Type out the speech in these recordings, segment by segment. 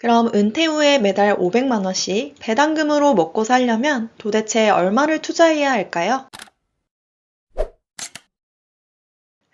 그럼 은퇴 후에 매달 500만 원씩 배당금으로 먹고 살려면 도대체 얼마를 투자해야 할까요?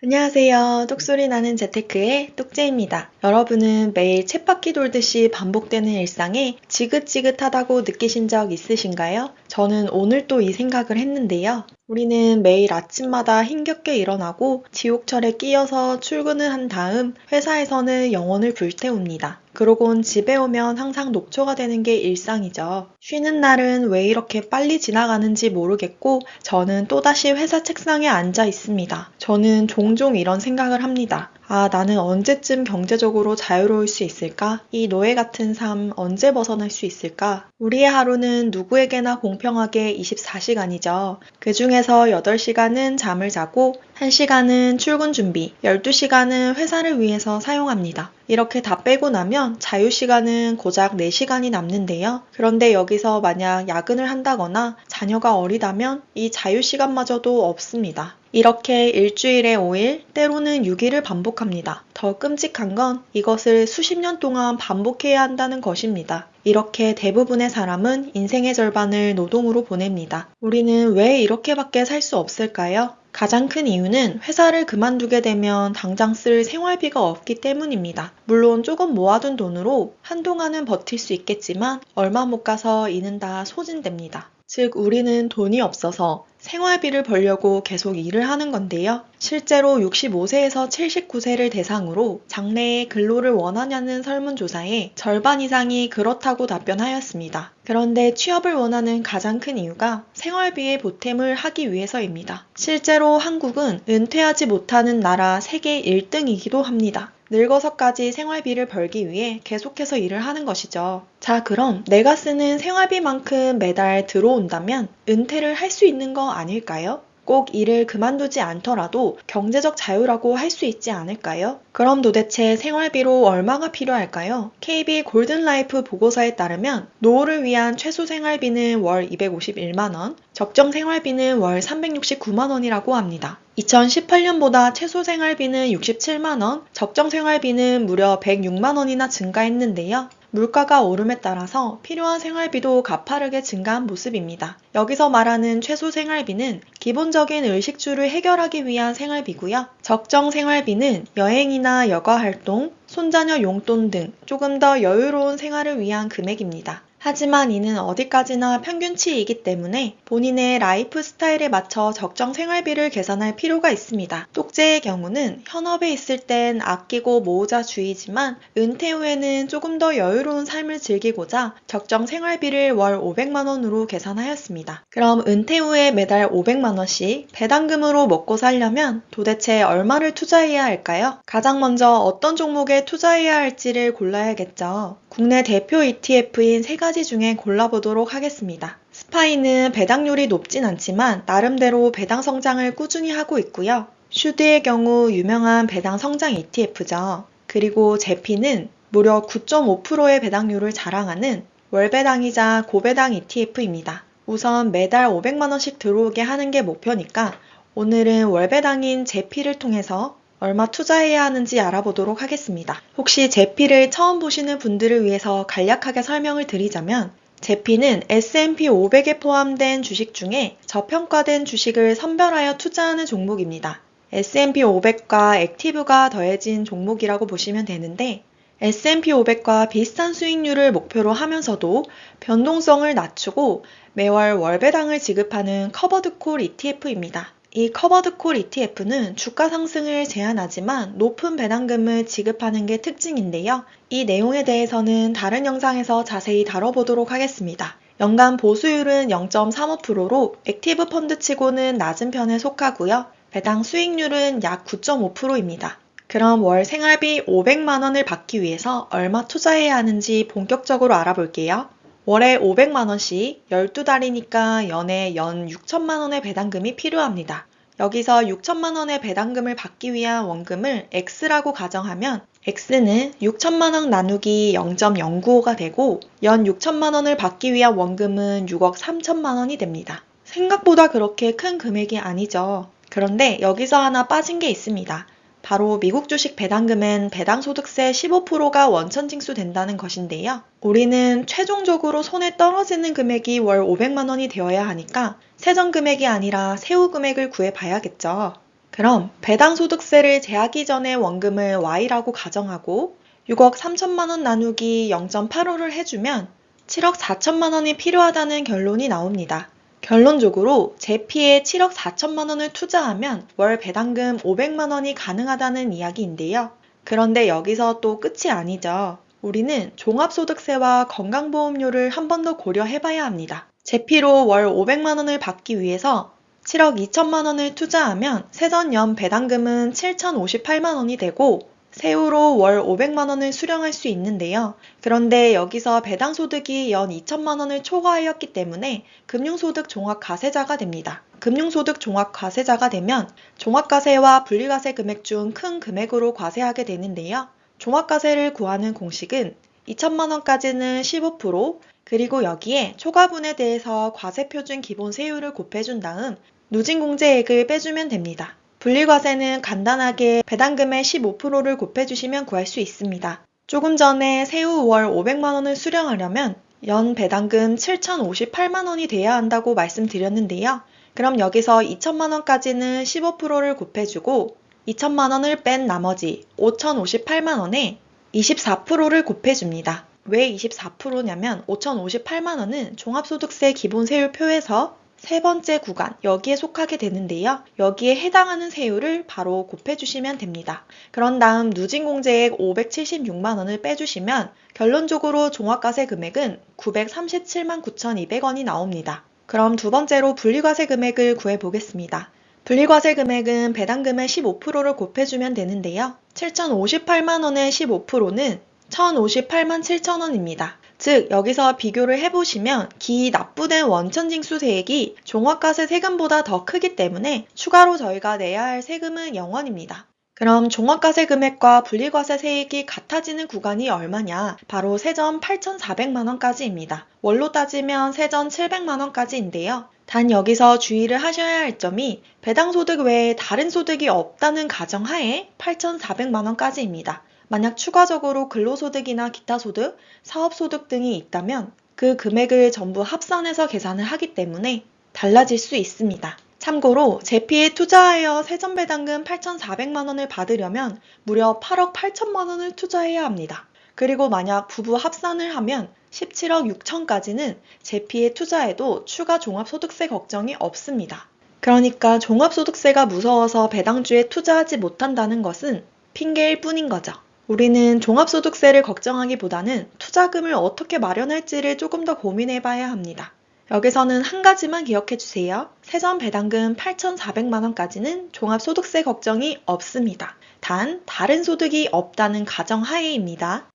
안녕하세요. 똑소리 나는 재테크의 똑재입니다. 여러분은 매일 쳇바퀴 돌듯이 반복되는 일상에 지긋지긋하다고 느끼신 적 있으신가요? 저는 오늘 또 이 생각을 했는데요. 우리는 매일 아침마다 힘겹게 일어나고 지옥철에 끼어서 출근을 한 다음 회사에서는 영혼을 불태웁니다. 그러곤 집에 오면 항상 녹초가 되는 게 일상이죠. 쉬는 날은 왜 이렇게 빨리 지나가는지 모르겠고 저는 또다시 회사 책상에 앉아 있습니다. 저는 종종 이런 생각을 합니다. 아, 나는 언제쯤 경제적으로 자유로울 수 있을까? 이 노예 같은 삶 언제 벗어날 수 있을까? 우리의 하루는 누구에게나 공평하게 24시간이죠. 그 중에서 8시간은 잠을 자고 1시간은 출근 준비, 12시간은 회사를 위해서 사용합니다. 이렇게 다 빼고 나면 자유시간은 고작 4시간이 남는데요. 그런데 여기서 만약 야근을 한다거나 자녀가 어리다면 이 자유시간마저도 없습니다. 이렇게 일주일에 5일, 때로는 6일을 반복합니다. 더 끔찍한 건 이것을 수십 년 동안 반복해야 한다는 것입니다. 이렇게 대부분의 사람은 인생의 절반을 노동으로 보냅니다. 우리는 왜 이렇게밖에 살 수 없을까요? 가장 큰 이유는 회사를 그만두게 되면 당장 쓸 생활비가 없기 때문입니다. 물론 조금 모아둔 돈으로 한동안은 버틸 수 있겠지만 얼마 못 가서 이는 다 소진됩니다. 즉, 우리는 돈이 없어서 생활비를 벌려고 계속 일을 하는 건데요. 실제로 65세에서 79세를 대상으로 장래에 근로를 원하냐는 설문조사에 절반 이상이 그렇다고 답변하였습니다. 그런데 취업을 원하는 가장 큰 이유가 생활비의 보탬을 하기 위해서입니다. 실제로 한국은 은퇴하지 못하는 나라 세계 1등이기도 합니다. 늙어서까지 생활비를 벌기 위해 계속해서 일을 하는 것이죠. 자, 그럼 내가 쓰는 생활비만큼 매달 들어온다면 은퇴를 할 수 있는 거 아닐까요? 꼭 일을 그만두지 않더라도 경제적 자유라고 할 수 있지 않을까요? 그럼 도대체 생활비로 얼마가 필요할까요? KB 골든라이프 보고서에 따르면 노후를 위한 최소 생활비는 월 251만 원, 적정 생활비는 월 369만 원이라고 합니다. 2018년보다 최소 생활비는 67만 원, 적정 생활비는 무려 106만 원이나 증가했는데요. 물가가 오름에 따라서 필요한 생활비도 가파르게 증가한 모습입니다. 여기서 말하는 최소 생활비는 기본적인 의식주를 해결하기 위한 생활비고요. 적정 생활비는 여행이나 여가활동, 손자녀 용돈 등 조금 더 여유로운 생활을 위한 금액입니다. 하지만 이는 어디까지나 평균치이기 때문에 본인의 라이프 스타일에 맞춰 적정 생활비를 계산할 필요가 있습니다. 똑재의 경우는 현업에 있을 땐 아끼고 모으자 주의지만 은퇴 후에는 조금 더 여유로운 삶을 즐기고자 적정 생활비를 월 500만 원으로 계산하였습니다. 그럼 은퇴 후에 매달 500만 원씩 배당금으로 먹고 살려면 도대체 얼마를 투자해야 할까요? 가장 먼저 어떤 종목에 투자해야 할지를 골라야겠죠. 국내 대표 ETF인 3가지 중에 골라보도록 하겠습니다. 스파이는 배당률이 높진 않지만 나름대로 배당 성장을 꾸준히 하고 있고요. 슈드의 경우 유명한 배당 성장 ETF죠. 그리고 제피는 무려 9.5%의 배당률을 자랑하는 월배당이자 고배당 ETF입니다. 우선 매달 500만 원씩 들어오게 하는 게 목표니까 오늘은 월배당인 제피를 통해서 얼마 투자해야 하는지 알아보도록 하겠습니다. 혹시 제피를 처음 보시는 분들을 위해서 간략하게 설명을 드리자면 제피는 S&P 500에 포함된 주식 중에 저평가된 주식을 선별하여 투자하는 종목입니다. S&P 500과 액티브가 더해진 종목이라고 보시면 되는데 S&P 500과 비슷한 수익률을 목표로 하면서도 변동성을 낮추고 매월 월배당을 지급하는 커버드콜 ETF입니다. 이 커버드콜 ETF는 주가 상승을 제한하지만 높은 배당금을 지급하는 게 특징인데요. 이 내용에 대해서는 다른 영상에서 자세히 다뤄보도록 하겠습니다. 연간 보수율은 0.35%로 액티브 펀드치고는 낮은 편에 속하고요. 배당 수익률은 약 9.5%입니다. 그럼 월 생활비 500만 원을 받기 위해서 얼마 투자해야 하는지 본격적으로 알아볼게요. 월에 500만 원씩 12달이니까 연에 연 6천만 원의 배당금이 필요합니다. 여기서 6천만 원의 배당금을 받기 위한 원금을 X라고 가정하면 X는 6천만 원 나누기 0.095가 되고 연 6천만 원을 받기 위한 원금은 6억 3천만 원이 됩니다. 생각보다 그렇게 큰 금액이 아니죠. 그런데 여기서 하나 빠진 게 있습니다. 바로 미국 주식 배당금엔 배당소득세 15%가 원천 징수된다는 것인데요. 우리는 최종적으로 손에 떨어지는 금액이 월 500만 원이 되어야 하니까 세전 금액이 아니라 세후 금액을 구해봐야겠죠. 그럼 배당소득세를 제하기 전에 원금을 Y라고 가정하고 6억 3천만 원 나누기 0.85를 해주면 7억 4천만 원이 필요하다는 결론이 나옵니다. 결론적으로 제피에 7억 4천만 원을 투자하면 월 배당금 500만 원이 가능하다는 이야기인데요. 그런데 여기서 또 끝이 아니죠. 우리는 종합소득세와 건강보험료를 한 번 더 고려해봐야 합니다. 제피로 월 500만 원을 받기 위해서 7억 2천만 원을 투자하면 세전 연 배당금은 7,058만 원이 되고 세후로 월 500만 원을 수령할 수 있는데요. 그런데 여기서 배당소득이 연 2천만 원을 초과하였기 때문에 금융소득 종합과세자가 됩니다. 금융소득 종합과세자가 되면 종합과세와 분리과세 금액 중 큰 금액으로 과세하게 되는데요. 종합과세를 구하는 공식은 2천만 원까지는 15%, 그리고 여기에 초과분에 대해서 과세표준 기본 세율을 곱해준 다음 누진공제액을 빼주면 됩니다. 분리과세는 간단하게 배당금의 15%를 곱해주시면 구할 수 있습니다. 조금 전에 세후 월 500만 원을 수령하려면 연 배당금 7,058만 원이 돼야 한다고 말씀드렸는데요. 그럼 여기서 2천만 원까지는 15%를 곱해주고 2천만 원을 뺀 나머지 5,058만 원에 24%를 곱해줍니다. 왜 24%냐면 5,058만 원은 종합소득세 기본세율표에서 세 번째 구간, 여기에 속하게 되는데요. 여기에 해당하는 세율을 바로 곱해주시면 됩니다. 그런 다음 누진공제액 576만 원을 빼주시면 결론적으로 종합과세 금액은 937만 9,200원이 나옵니다. 그럼 두 번째로 분리과세 금액을 구해보겠습니다. 분리과세 금액은 배당금의 15%를 곱해주면 되는데요. 7,058만 원의 15%는 1,058만 7천 원입니다. 즉 여기서 비교를 해보시면 납부된 원천징수세액이 종합과세 세금보다 더 크기 때문에 추가로 저희가 내야 할 세금은 0원입니다. 그럼 종합과세 금액과 분리과세 세액이 같아지는 구간이 얼마냐? 바로 세전 8,400만 원까지입니다. 월로 따지면 세전 700만 원까지인데요. 단 여기서 주의를 하셔야 할 점이 배당소득 외에 다른 소득이 없다는 가정하에 8,400만 원까지입니다. 만약 추가적으로 근로소득이나 기타 소득, 사업소득 등이 있다면 그 금액을 전부 합산해서 계산을 하기 때문에 달라질 수 있습니다. 참고로 제피에 투자하여 세전배당금 8,400만 원을 받으려면 무려 8억 8천만 원을 투자해야 합니다. 그리고 만약 부부 합산을 하면 17억 6천까지는 제피에 투자해도 추가 종합소득세 걱정이 없습니다. 그러니까 종합소득세가 무서워서 배당주에 투자하지 못한다는 것은 핑계일 뿐인 거죠. 우리는 종합소득세를 걱정하기보다는 투자금을 어떻게 마련할지를 조금 더 고민해 봐야 합니다. 여기서는 한 가지만 기억해 주세요. 세전 배당금 8,400만 원까지는 종합소득세 걱정이 없습니다. 단, 다른 소득이 없다는 가정하에입니다.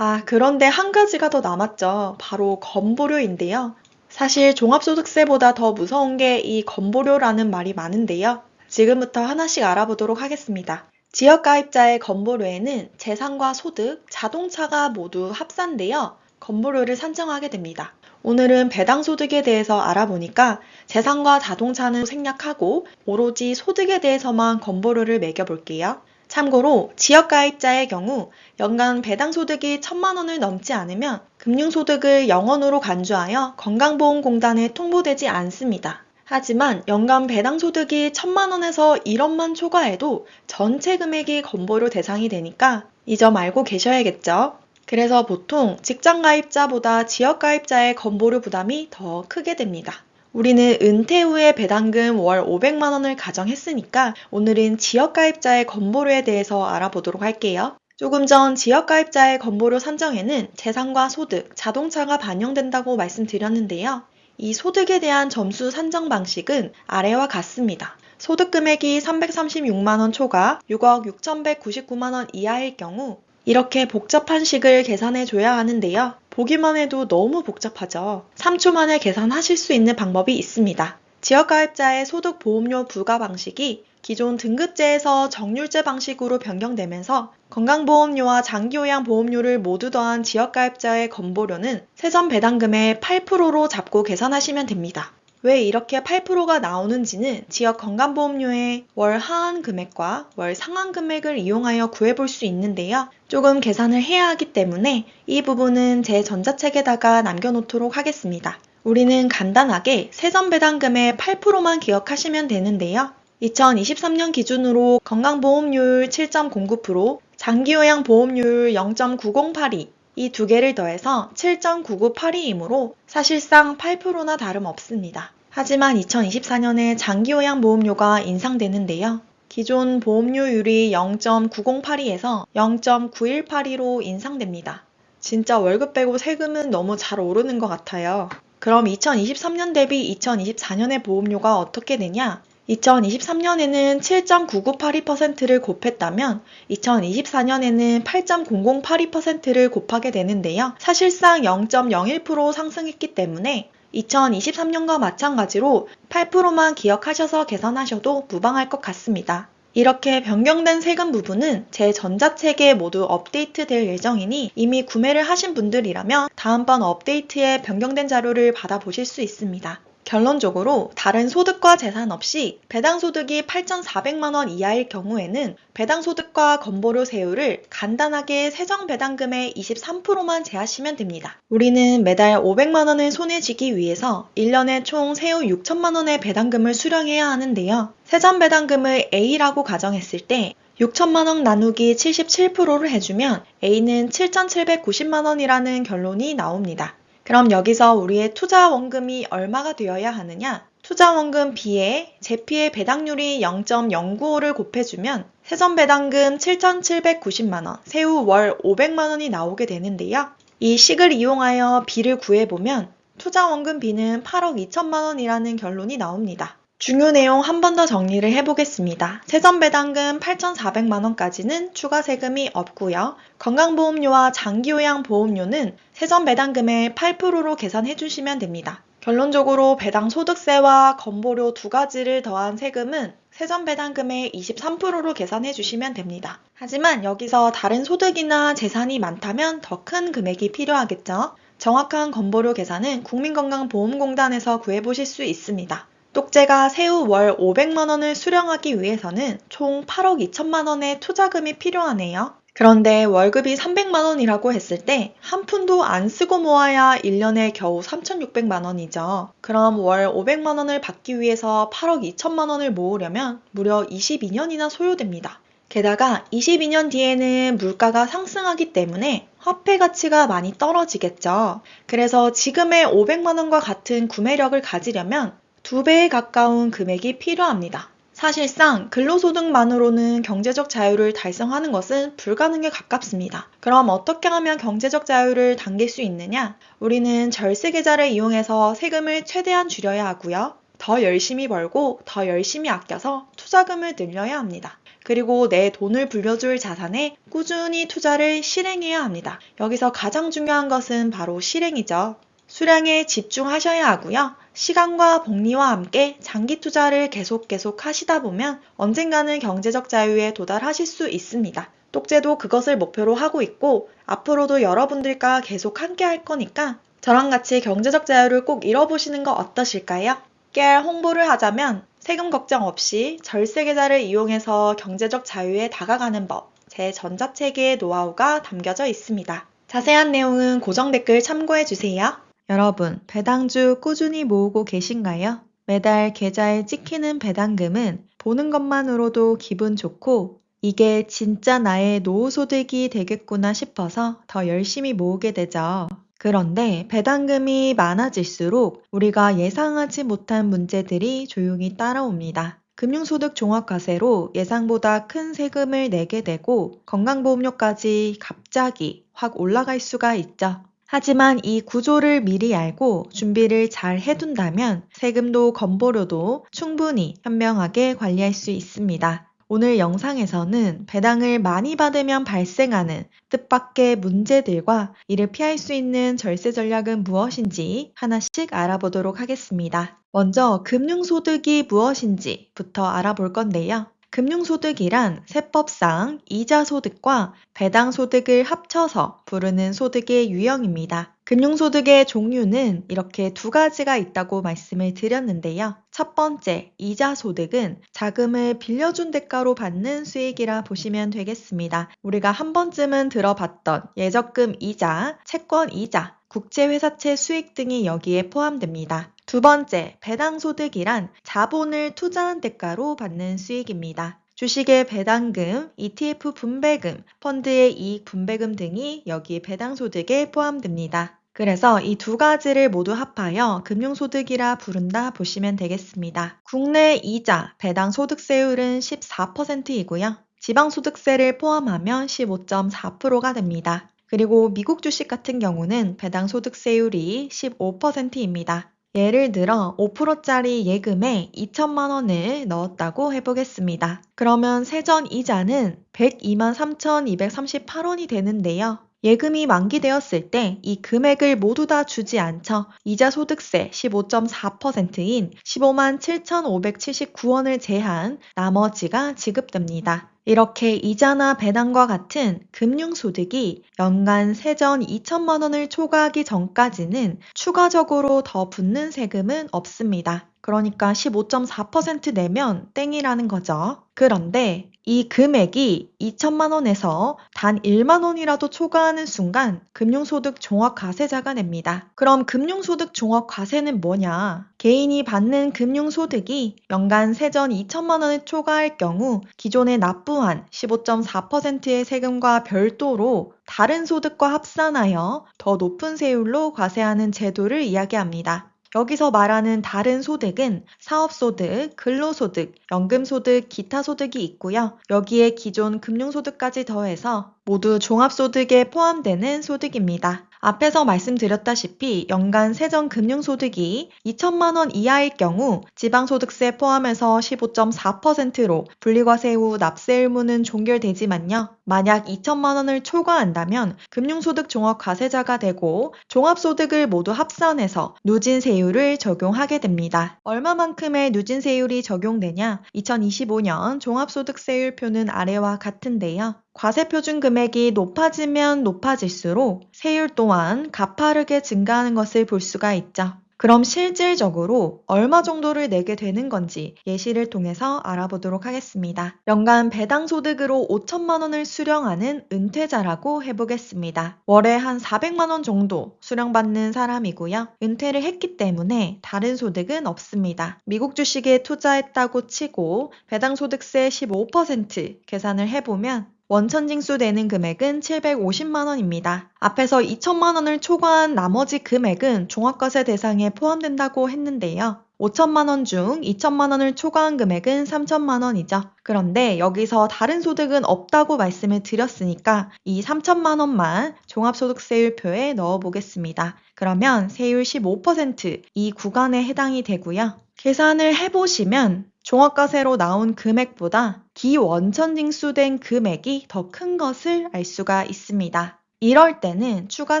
그런데 한 가지가 더 남았죠. 바로 건보료인데요. 사실 종합소득세보다 더 무서운 게 이 건보료라는 말이 많은데요. 지금부터 하나씩 알아보도록 하겠습니다. 지역가입자의 건보료에는 재산과 소득, 자동차가 모두 합산되어 건보료를 산정하게 됩니다. 오늘은 배당소득에 대해서 알아보니까 재산과 자동차는 생략하고 오로지 소득에 대해서만 건보료를 매겨볼게요. 참고로 지역가입자의 경우 연간 배당소득이 1,000만 원을 넘지 않으면 금융소득을 0원으로 간주하여 건강보험공단에 통보되지 않습니다. 하지만 연간 배당소득이 1,000만 원에서 1원만 초과해도 전체 금액이 건보료 대상이 되니까 이 점 알고 계셔야겠죠. 그래서 보통 직장가입자보다 지역가입자의 건보료 부담이 더 크게 됩니다. 우리는 은퇴 후에 배당금 월 500만 원을 가정했으니까 오늘은 지역가입자의 건보료에 대해서 알아보도록 할게요. 조금 전 지역가입자의 건보료 산정에는 재산과 소득, 자동차가 반영된다고 말씀드렸는데요. 이 소득에 대한 점수 산정 방식은 아래와 같습니다. 소득 금액이 336만 원 초과 6억 6,199만 원 이하일 경우 이렇게 복잡한 식을 계산해 줘야 하는데요. 보기만 해도 너무 복잡하죠. 3초 만에 계산하실 수 있는 방법이 있습니다. 지역가입자의 소득보험료 부과 방식이 기존 등급제에서 정률제 방식으로 변경되면서 건강보험료와 장기요양보험료를 모두 더한 지역가입자의 건보료는 세전 배당금의 8%로 잡고 계산하시면 됩니다. 왜 이렇게 8%가 나오는지는 지역 건강보험료의 월 하한 금액과 월 상한 금액을 이용하여 구해볼 수 있는데요. 조금 계산을 해야 하기 때문에 이 부분은 제 전자책에다가 남겨놓도록 하겠습니다. 우리는 간단하게 세전배당금의 8%만 기억하시면 되는데요. 2023년 기준으로 건강보험료율 7.09%, 장기요양보험료율 0.9082, 이 두 개를 더해서 7.9982이므로 사실상 8%나 다름없습니다. 하지만 2024년에 장기요양보험료가 인상되는데요. 기존 보험료율이 0.9082에서 0.9182로 인상됩니다. 진짜 월급 빼고 세금은 너무 잘 오르는 것 같아요. 그럼 2023년 대비 2024년의 보험료가 어떻게 되냐? 2023년에는 7.9982%를 곱했다면 2024년에는 8.0082%를 곱하게 되는데요. 사실상 0.01% 상승했기 때문에 2023년과 마찬가지로 8%만 기억하셔서 계산하셔도 무방할 것 같습니다. 이렇게 변경된 세금 부분은 제 전자책에 모두 업데이트 될 예정이니 이미 구매를 하신 분들이라면 다음번 업데이트에 변경된 자료를 받아보실 수 있습니다. 결론적으로 다른 소득과 재산 없이 배당소득이 8,400만 원 이하일 경우에는 배당소득과 건보료 세율을 간단하게 세정배당금의 23%만 제하시면 됩니다. 우리는 매달 500만 원을 손에 쥐기 위해서 1년에 총 세후 6천만 원의 배당금을 수령해야 하는데요. 세전배당금을 A라고 가정했을 때 6천만 원 나누기 77%를 해주면 A는 7,790만 원이라는 결론이 나옵니다. 그럼 여기서 우리의 투자 원금이 얼마가 되어야 하느냐? 투자 원금 B에 제피의 배당률이 0.095를 곱해주면 세전배당금 7,790만 원, 세후 월 500만 원이 나오게 되는데요. 이 식을 이용하여 B를 구해보면 투자 원금 B는 8억 2천만 원이라는 결론이 나옵니다. 중요 내용 한 번 더 정리를 해보겠습니다. 세전배당금 8,400만 원까지는 추가 세금이 없고요. 건강보험료와 장기요양보험료는 세전배당금의 8%로 계산해 주시면 됩니다. 결론적으로 배당소득세와 건보료 두 가지를 더한 세금은 세전배당금의 23%로 계산해 주시면 됩니다. 하지만 여기서 다른 소득이나 재산이 많다면 더 큰 금액이 필요하겠죠. 정확한 건보료 계산은 국민건강보험공단에서 구해보실 수 있습니다. 똑제가 세후 월 500만 원을 수령하기 위해서는 총 8억 2천만 원의 투자금이 필요하네요. 그런데 월급이 300만 원이라고 했을 때 한 푼도 안 쓰고 모아야 1년에 겨우 3,600만 원이죠. 그럼 월 500만 원을 받기 위해서 8억 2천만 원을 모으려면 무려 22년이나 소요됩니다. 게다가 22년 뒤에는 물가가 상승하기 때문에 화폐 가치가 많이 떨어지겠죠. 그래서 지금의 500만 원과 같은 구매력을 가지려면 2배에 가까운 금액이 필요합니다. 사실상 근로소득만으로는 경제적 자유를 달성하는 것은 불가능에 가깝습니다. 그럼 어떻게 하면 경제적 자유를 당길 수 있느냐? 우리는 절세계좌를 이용해서 세금을 최대한 줄여야 하고요. 더 열심히 벌고 더 열심히 아껴서 투자금을 늘려야 합니다. 그리고 내 돈을 불려줄 자산에 꾸준히 투자를 실행해야 합니다. 여기서 가장 중요한 것은 바로 실행이죠. 수량에 집중하셔야 하고요. 시간과 복리와 함께 장기 투자를 계속 하시다 보면 언젠가는 경제적 자유에 도달하실 수 있습니다. 똑제도 그것을 목표로 하고 있고 앞으로도 여러분들과 계속 함께 할 거니까 저랑 같이 경제적 자유를 꼭 이뤄보시는 거 어떠실까요? 깨알 홍보를 하자면 세금 걱정 없이 절세계좌를 이용해서 경제적 자유에 다가가는 법, 제 전자책에 노하우가 담겨져 있습니다. 자세한 내용은 고정 댓글 참고해주세요. 여러분, 배당주 꾸준히 모으고 계신가요? 매달 계좌에 찍히는 배당금은 보는 것만으로도 기분 좋고 이게 진짜 나의 노후소득이 되겠구나 싶어서 더 열심히 모으게 되죠. 그런데 배당금이 많아질수록 우리가 예상하지 못한 문제들이 조용히 따라옵니다. 금융소득 종합과세로 예상보다 큰 세금을 내게 되고 건강보험료까지 갑자기 확 올라갈 수가 있죠. 하지만 이 구조를 미리 알고 준비를 잘 해둔다면 세금도 건보료도 충분히 현명하게 관리할 수 있습니다. 오늘 영상에서는 배당을 많이 받으면 발생하는 뜻밖의 문제들과 이를 피할 수 있는 절세 전략은 무엇인지 하나씩 알아보도록 하겠습니다. 먼저 금융소득이 무엇인지부터 알아볼 건데요. 금융소득이란 세법상 이자소득과 배당소득을 합쳐서 부르는 소득의 유형입니다. 금융소득의 종류는 이렇게 두 가지가 있다고 말씀을 드렸는데요. 첫 번째, 이자소득은 자금을 빌려준 대가로 받는 수익이라 보시면 되겠습니다. 우리가 한 번쯤은 들어봤던 예적금 이자, 채권 이자, 국제회사채 수익 등이 여기에 포함됩니다. 두 번째, 배당소득이란 자본을 투자한 대가로 받는 수익입니다. 주식의 배당금, ETF 분배금, 펀드의 이익 분배금 등이 여기 배당소득에 포함됩니다. 그래서 이 두 가지를 모두 합하여 금융소득이라 부른다 보시면 되겠습니다. 국내 이자, 배당소득세율은 14%이고요. 지방소득세를 포함하면 15.4%가 됩니다. 그리고 미국 주식 같은 경우는 배당소득세율이 15%입니다. 예를 들어 5%짜리 예금에 2천만 원을 넣었다고 해보겠습니다. 그러면 세전 이자는 102만 3,238원이 되는데요. 예금이 만기되었을 때 이 금액을 모두 다 주지 않죠. 이자 소득세 15.4%인 15만 7,579원을 제한 나머지가 지급됩니다. 이렇게 이자나 배당과 같은 금융소득이 연간 세전 2천만 원을 초과하기 전까지는 추가적으로 더 붙는 세금은 없습니다. 그러니까 15.4% 내면 땡이라는 거죠. 그런데 이 금액이 2천만 원에서 단 1만 원이라도 초과하는 순간 금융소득 종합과세자가 냅니다. 그럼 금융소득 종합과세는 뭐냐? 개인이 받는 금융소득이 연간 세전 2천만 원을 초과할 경우 기존에 납부한 15.4%의 세금과 별도로 다른 소득과 합산하여 더 높은 세율로 과세하는 제도를 이야기합니다. 여기서 말하는 다른 소득은 사업소득, 근로소득, 연금소득, 기타 소득이 있고요. 여기에 기존 금융소득까지 더해서 모두 종합소득에 포함되는 소득입니다. 앞에서 말씀드렸다시피 연간 세전 금융소득이 2천만 원 이하일 경우 지방소득세 포함해서 15.4%로 분리과세 후 납세 의무는 종결되지만요. 만약 2천만 원을 초과한다면 금융소득 종합과세자가 되고 종합소득을 모두 합산해서 누진세율을 적용하게 됩니다. 얼마만큼의 누진세율이 적용되냐? 2025년 종합소득세율표는 아래와 같은데요. 과세표준 금액이 높아지면 높아질수록 세율 또한 가파르게 증가하는 것을 볼 수가 있죠. 그럼 실질적으로 얼마 정도를 내게 되는 건지 예시를 통해서 알아보도록 하겠습니다. 연간 배당소득으로 5천만 원을 수령하는 은퇴자라고 해보겠습니다. 월에 한 400만 원 정도 수령받는 사람이고요. 은퇴를 했기 때문에 다른 소득은 없습니다. 미국 주식에 투자했다고 치고 배당소득세 15% 계산을 해보면 원천징수 되는 금액은 750만 원입니다. 앞에서 2천만 원을 초과한 나머지 금액은 종합과세 대상에 포함된다고 했는데요. 5천만 원 중 2천만 원을 초과한 금액은 3천만 원이죠. 그런데 여기서 다른 소득은 없다고 말씀을 드렸으니까 이 3천만 원만 종합소득세율표에 넣어보겠습니다. 그러면 세율 15% 이 구간에 해당이 되고요. 계산을 해보시면 종합과세로 나온 금액보다 기원천징수된 금액이 더 큰 것을 알 수가 있습니다. 이럴 때는 추가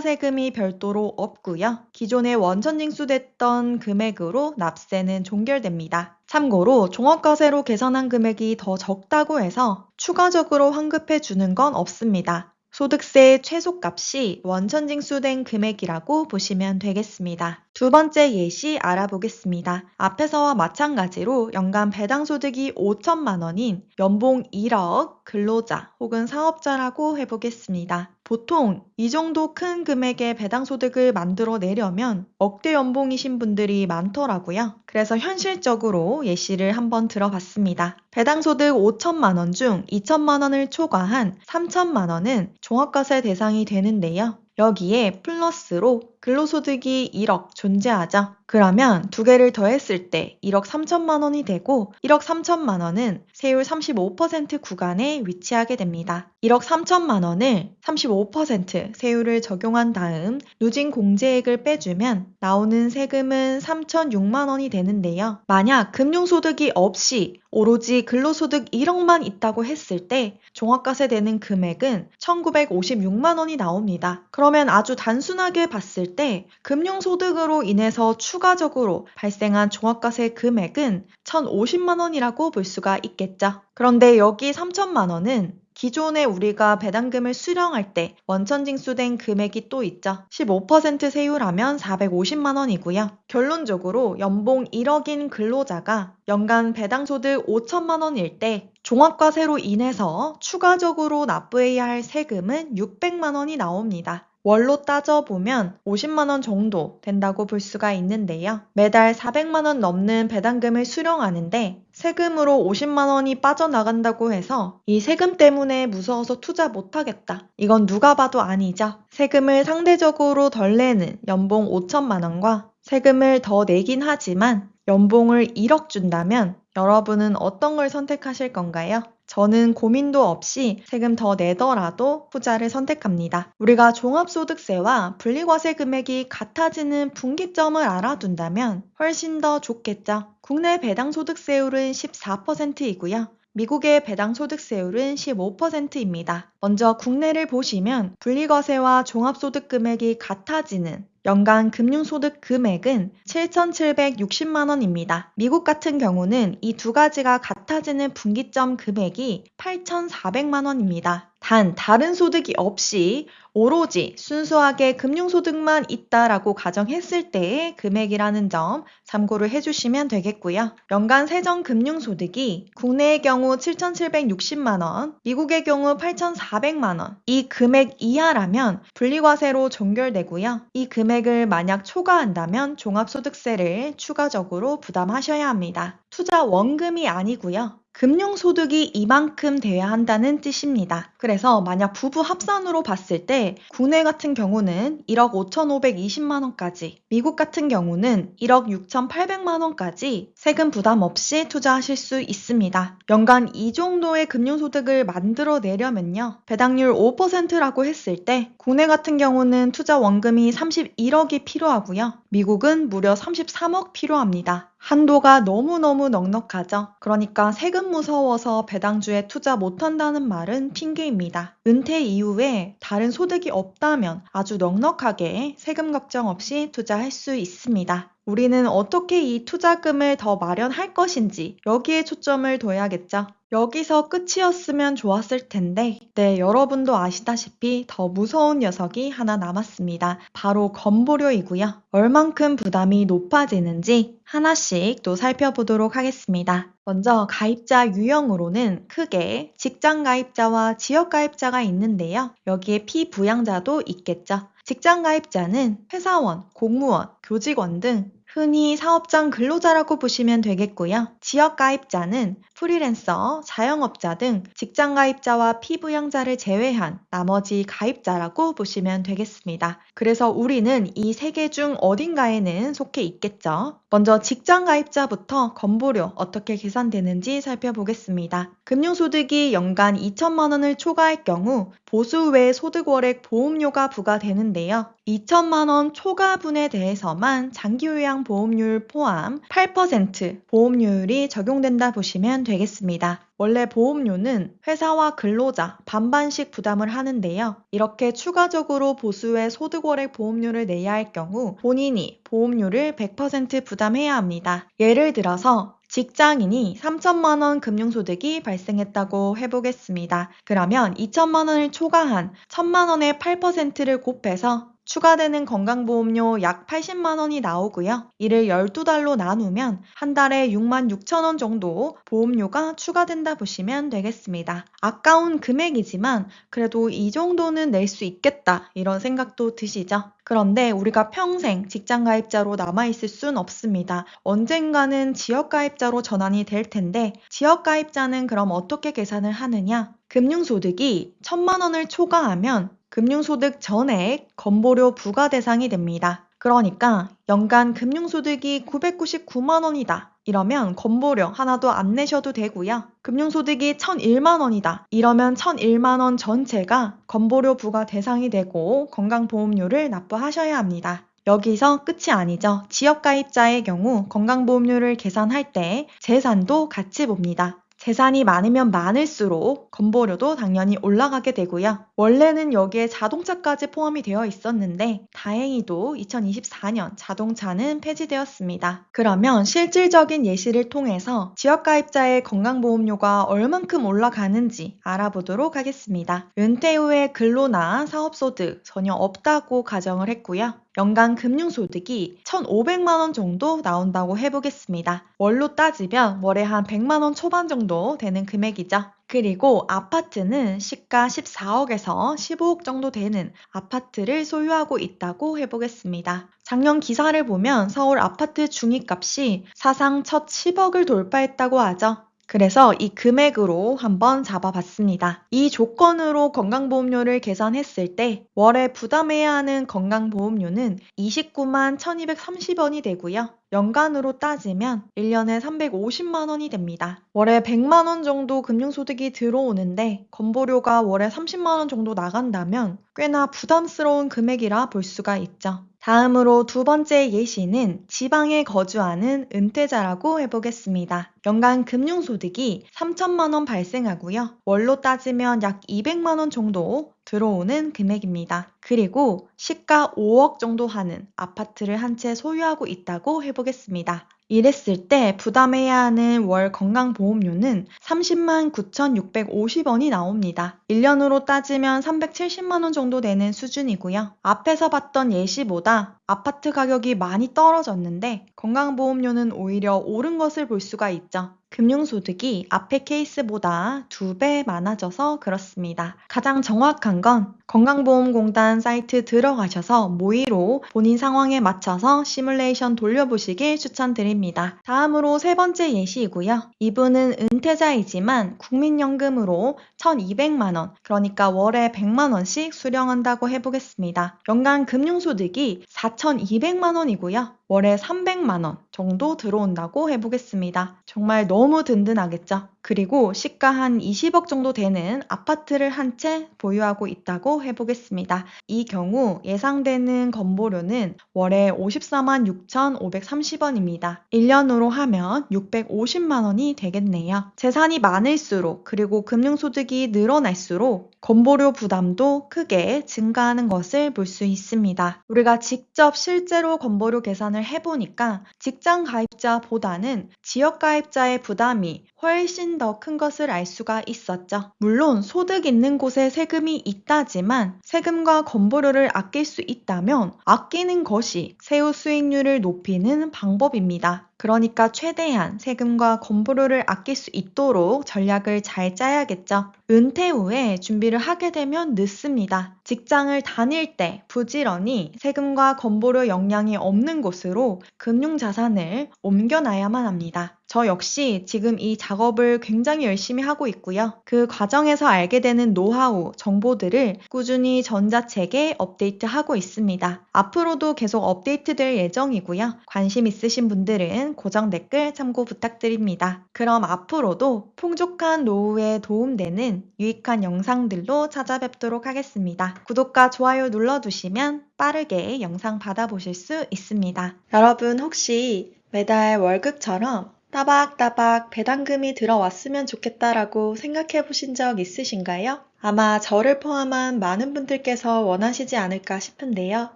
세금이 별도로 없고요. 기존에 원천징수됐던 금액으로 납세는 종결됩니다. 참고로 종합과세로 계산한 금액이 더 적다고 해서 추가적으로 환급해 주는 건 없습니다. 소득세의 최소값이 원천징수된 금액이라고 보시면 되겠습니다. 두 번째 예시 알아보겠습니다. 앞에서와 마찬가지로 연간 배당소득이 5천만 원인 연봉 1억 근로자 혹은 사업자라고 해보겠습니다. 보통 이 정도 큰 금액의 배당소득을 만들어내려면 억대 연봉이신 분들이 많더라고요. 그래서 현실적으로 예시를 한번 들어봤습니다. 배당소득 5천만 원 중 2천만 원을 초과한 3천만 원은 종합과세 대상이 되는데요. 여기에 플러스로 근로소득이 1억 존재하죠. 그러면 두 개를 더했을 때 1억 3천만 원이 되고 1억 3천만 원은 세율 35% 구간에 위치하게 됩니다. 1억 3천만 원을 35% 세율을 적용한 다음 누진 공제액을 빼주면 나오는 세금은 3,006만 원이 되는데요. 만약 금융소득이 없이 오로지 근로소득 1억만 있다고 했을 때 종합과세 되는 금액은 1,956만 원이 나옵니다. 그러면 아주 단순하게 봤을 봤을 때 금융소득으로 인해서 추가적으로 발생한 종합과세 금액은 1,050만 원이라고 볼 수가 있겠죠. 그런데 여기 3천만 원은 기존에 우리가 배당금을 수령할 때 원천징수된 금액이 또 있죠. 15% 세율하면 450만 원이고요. 결론적으로 연봉 1억인 근로자가 연간 배당소득 5천만 원일 때 종합과세로 인해서 추가적으로 납부해야 할 세금은 600만 원이 나옵니다. 월로 따져보면 50만 원 정도 된다고 볼 수가 있는데요. 매달 400만 원 넘는 배당금을 수령하는데 세금으로 50만 원이 빠져나간다고 해서 이 세금 때문에 무서워서 투자 못하겠다. 이건 누가 봐도 아니죠. 세금을 상대적으로 덜 내는 연봉 5천만 원과 세금을 더 내긴 하지만 연봉을 1억 준다면 여러분은 어떤 걸 선택하실 건가요? 저는 고민도 없이 세금 더 내더라도 후자를 선택합니다. 우리가 종합소득세와 분리과세 금액이 같아지는 분기점을 알아둔다면 훨씬 더 좋겠죠. 국내 배당소득세율은 14%이고요. 미국의 배당소득세율은 15%입니다. 먼저 국내를 보시면 분리과세와 종합소득 금액이 같아지는 연간 금융소득 금액은 7,760만 원입니다. 미국 같은 경우는 이 두 가지가 같아지는 분기점 금액이 8,400만 원입니다. 단 다른 소득이 없이 오로지 순수하게 금융소득만 있다라고 가정했을 때의 금액이라는 점 참고를 해주시면 되겠고요. 연간 세전 금융소득이 국내의 경우 7,760만 원, 미국의 경우 8,400만 원, 이 금액 이하라면 분리과세로 종결되고요. 이 금액을 만약 초과한다면 종합소득세를 추가적으로 부담하셔야 합니다. 투자 원금이 아니고요. 금융소득이 이만큼 돼야 한다는 뜻입니다. 그래서 만약 부부 합산으로 봤을 때 국내 같은 경우는 1억 5,520만 원까지, 미국 같은 경우는 1억 6,800만 원까지 세금 부담 없이 투자하실 수 있습니다. 연간 이 정도의 금융소득을 만들어내려면요. 배당률 5%라고 했을 때 국내 같은 경우는 투자 원금이 31억이 필요하고요. 미국은 무려 33억 필요합니다. 한도가 너무너무 넉넉하죠. 그러니까 세금 무서워서 배당주에 투자 못한다는 말은 핑계입니다. 은퇴 이후에 다른 소득이 없다면 아주 넉넉하게 세금 걱정 없이 투자할 수 있습니다. 우리는 어떻게 이 투자금을 더 마련할 것인지 여기에 초점을 둬야겠죠. 여기서 끝이었으면 좋았을 텐데, 네, 여러분도 아시다시피 더 무서운 녀석이 하나 남았습니다. 바로 건보료이고요. 얼만큼 부담이 높아지는지 하나씩 또 살펴보도록 하겠습니다. 먼저 가입자 유형으로는 크게 직장 가입자와 지역 가입자가 있는데요. 여기에 피부양자도 있겠죠. 직장 가입자는 회사원, 공무원, 교직원 등 흔히 사업장 근로자라고 보시면 되겠고요. 지역 가입자는 프리랜서, 자영업자 등 직장 가입자와 피부양자를 제외한 나머지 가입자라고 보시면 되겠습니다. 그래서 우리는 이 세 개 중 어딘가에는 속해 있겠죠. 먼저 직장 가입자부터 건보료 어떻게 계산되는지 살펴보겠습니다. 금융소득이 연간 2천만 원을 초과할 경우 보수 외 소득월액 보험료가 부과되는데요. 2천만 원 초과분에 대해서만 장기요양 보험료율 포함 8% 보험료율이 적용된다 보시면 되겠습니다. 원래 보험료는 회사와 근로자 반반씩 부담을 하는데요. 이렇게 추가적으로 보수의 소득월액 보험료를 내야 할 경우 본인이 보험료를 100% 부담해야 합니다. 예를 들어서 직장인이 3천만 원 금융소득이 발생했다고 해보겠습니다. 그러면 2천만 원을 초과한 1천만 원의 8%를 곱해서 추가되는 건강보험료 약 80만 원이 나오고요. 이를 12달로 나누면 한 달에 6만 6천 원 정도 보험료가 추가된다 보시면 되겠습니다. 아까운 금액이지만 그래도 이 정도는 낼 수 있겠다 이런 생각도 드시죠? 그런데 우리가 평생 직장가입자로 남아있을 순 없습니다. 언젠가는 지역가입자로 전환이 될 텐데 지역가입자는 그럼 어떻게 계산을 하느냐? 금융소득이 1천만 원을 초과하면 금융소득 전액 건보료 부과 대상이 됩니다. 그러니까 연간 금융소득이 999만 원이다. 이러면 건보료 하나도 안 내셔도 되고요. 금융소득이 1,001만 원이다. 이러면 1,001만 원 전체가 건보료 부과 대상이 되고 건강보험료를 납부하셔야 합니다. 여기서 끝이 아니죠. 지역가입자의 경우 건강보험료를 계산할 때 재산도 같이 봅니다. 재산이 많으면 많을수록 건보료도 당연히 올라가게 되고요. 원래는 여기에 자동차까지 포함이 되어 있었는데 다행히도 2024년 자동차는 폐지되었습니다. 그러면 실질적인 예시를 통해서 지역가입자의 건강보험료가 얼만큼 올라가는지 알아보도록 하겠습니다. 은퇴 후에 근로나 사업소득 전혀 없다고 가정을 했고요. 연간 금융소득이 1,500만 원 정도 나온다고 해보겠습니다. 월로 따지면 월에 한 100만 원 초반 정도 되는 금액이죠. 그리고 아파트는 시가 14억에서 15억 정도 되는 아파트를 소유하고 있다고 해보겠습니다. 작년 기사를 보면 서울 아파트 중위값이 사상 첫 10억을 돌파했다고 하죠. 그래서 이 금액으로 한번 잡아봤습니다. 이 조건으로 건강보험료를 계산했을 때 월에 부담해야 하는 건강보험료는 29만 1230원이 되고요. 연간으로 따지면 1년에 350만 원이 됩니다. 월에 100만 원 정도 금융소득이 들어오는데 건보료가 월에 30만 원 정도 나간다면 꽤나 부담스러운 금액이라 볼 수가 있죠. 다음으로 두 번째 예시는 지방에 거주하는 은퇴자라고 해보겠습니다. 연간 금융소득이 3천만 원 발생하고요. 월로 따지면 약 200만 원 정도 들어오는 금액입니다. 그리고 시가 5억 정도 하는 아파트를 한 채 소유하고 있다고 해보겠습니다. 이랬을 때 부담해야 하는 월 건강보험료는 30만 9,650원이 나옵니다. 1년으로 따지면 370만 원 정도 되는 수준이고요. 앞에서 봤던 예시보다 아파트 가격이 많이 떨어졌는데 건강보험료는 오히려 오른 것을 볼 수가 있죠. 금융소득이 앞의 케이스보다 2배 많아져서 그렇습니다. 가장 정확한 건 건강보험공단 사이트 들어가셔서 모의로 본인 상황에 맞춰서 시뮬레이션 돌려보시길 추천드립니다. 다음으로 세 번째 예시이고요. 이분은 은퇴자이지만 국민연금으로 1,200만 원, 그러니까 월에 100만 원씩 수령한다고 해보겠습니다. 연간 금융소득이 4,200만 원이고요. 월에 300만 원 정도 들어온다고 해보겠습니다. 정말 너무 든든하겠죠? 그리고 시가 한 20억 정도 되는 아파트를 한 채 보유하고 있다고 해보겠습니다. 이 경우 예상되는 건보료는 월에 54만 6,530원입니다. 1년으로 하면 650만 원이 되겠네요. 재산이 많을수록 그리고 금융소득이 늘어날수록 건보료 부담도 크게 증가하는 것을 볼 수 있습니다. 우리가 직접 실제로 건보료 계산을 해보니까 직장 가입자보다는 지역 가입자의 부담이 훨씬 더 큰 것을 알 수가 있었죠. 물론 소득 있는 곳에 세금이 있다지만 세금과 건보료를 아낄 수 있다면 아끼는 것이 세후 수익률을 높이는 방법입니다. 그러니까 최대한 세금과 건보료를 아낄 수 있도록 전략을 잘 짜야겠죠. 은퇴 후에 준비를 하게 되면 늦습니다. 직장을 다닐 때 부지런히 세금과 건보료 영향이 없는 곳으로 금융자산을 옮겨놔야만 합니다. 저 역시 지금 이 작업을 굉장히 열심히 하고 있고요. 그 과정에서 알게 되는 노하우, 정보들을 꾸준히 전자책에 업데이트하고 있습니다. 앞으로도 계속 업데이트될 예정이고요. 관심 있으신 분들은 고정 댓글 참고 부탁드립니다. 그럼 앞으로도 풍족한 노후에 도움되는 유익한 영상들로 찾아뵙도록 하겠습니다. 구독과 좋아요 눌러두시면 빠르게 영상 받아보실 수 있습니다. 여러분 혹시 매달 월급처럼 따박따박 배당금이 들어왔으면 좋겠다라고 생각해 보신 적 있으신가요? 아마 저를 포함한 많은 분들께서 원하시지 않을까 싶은데요.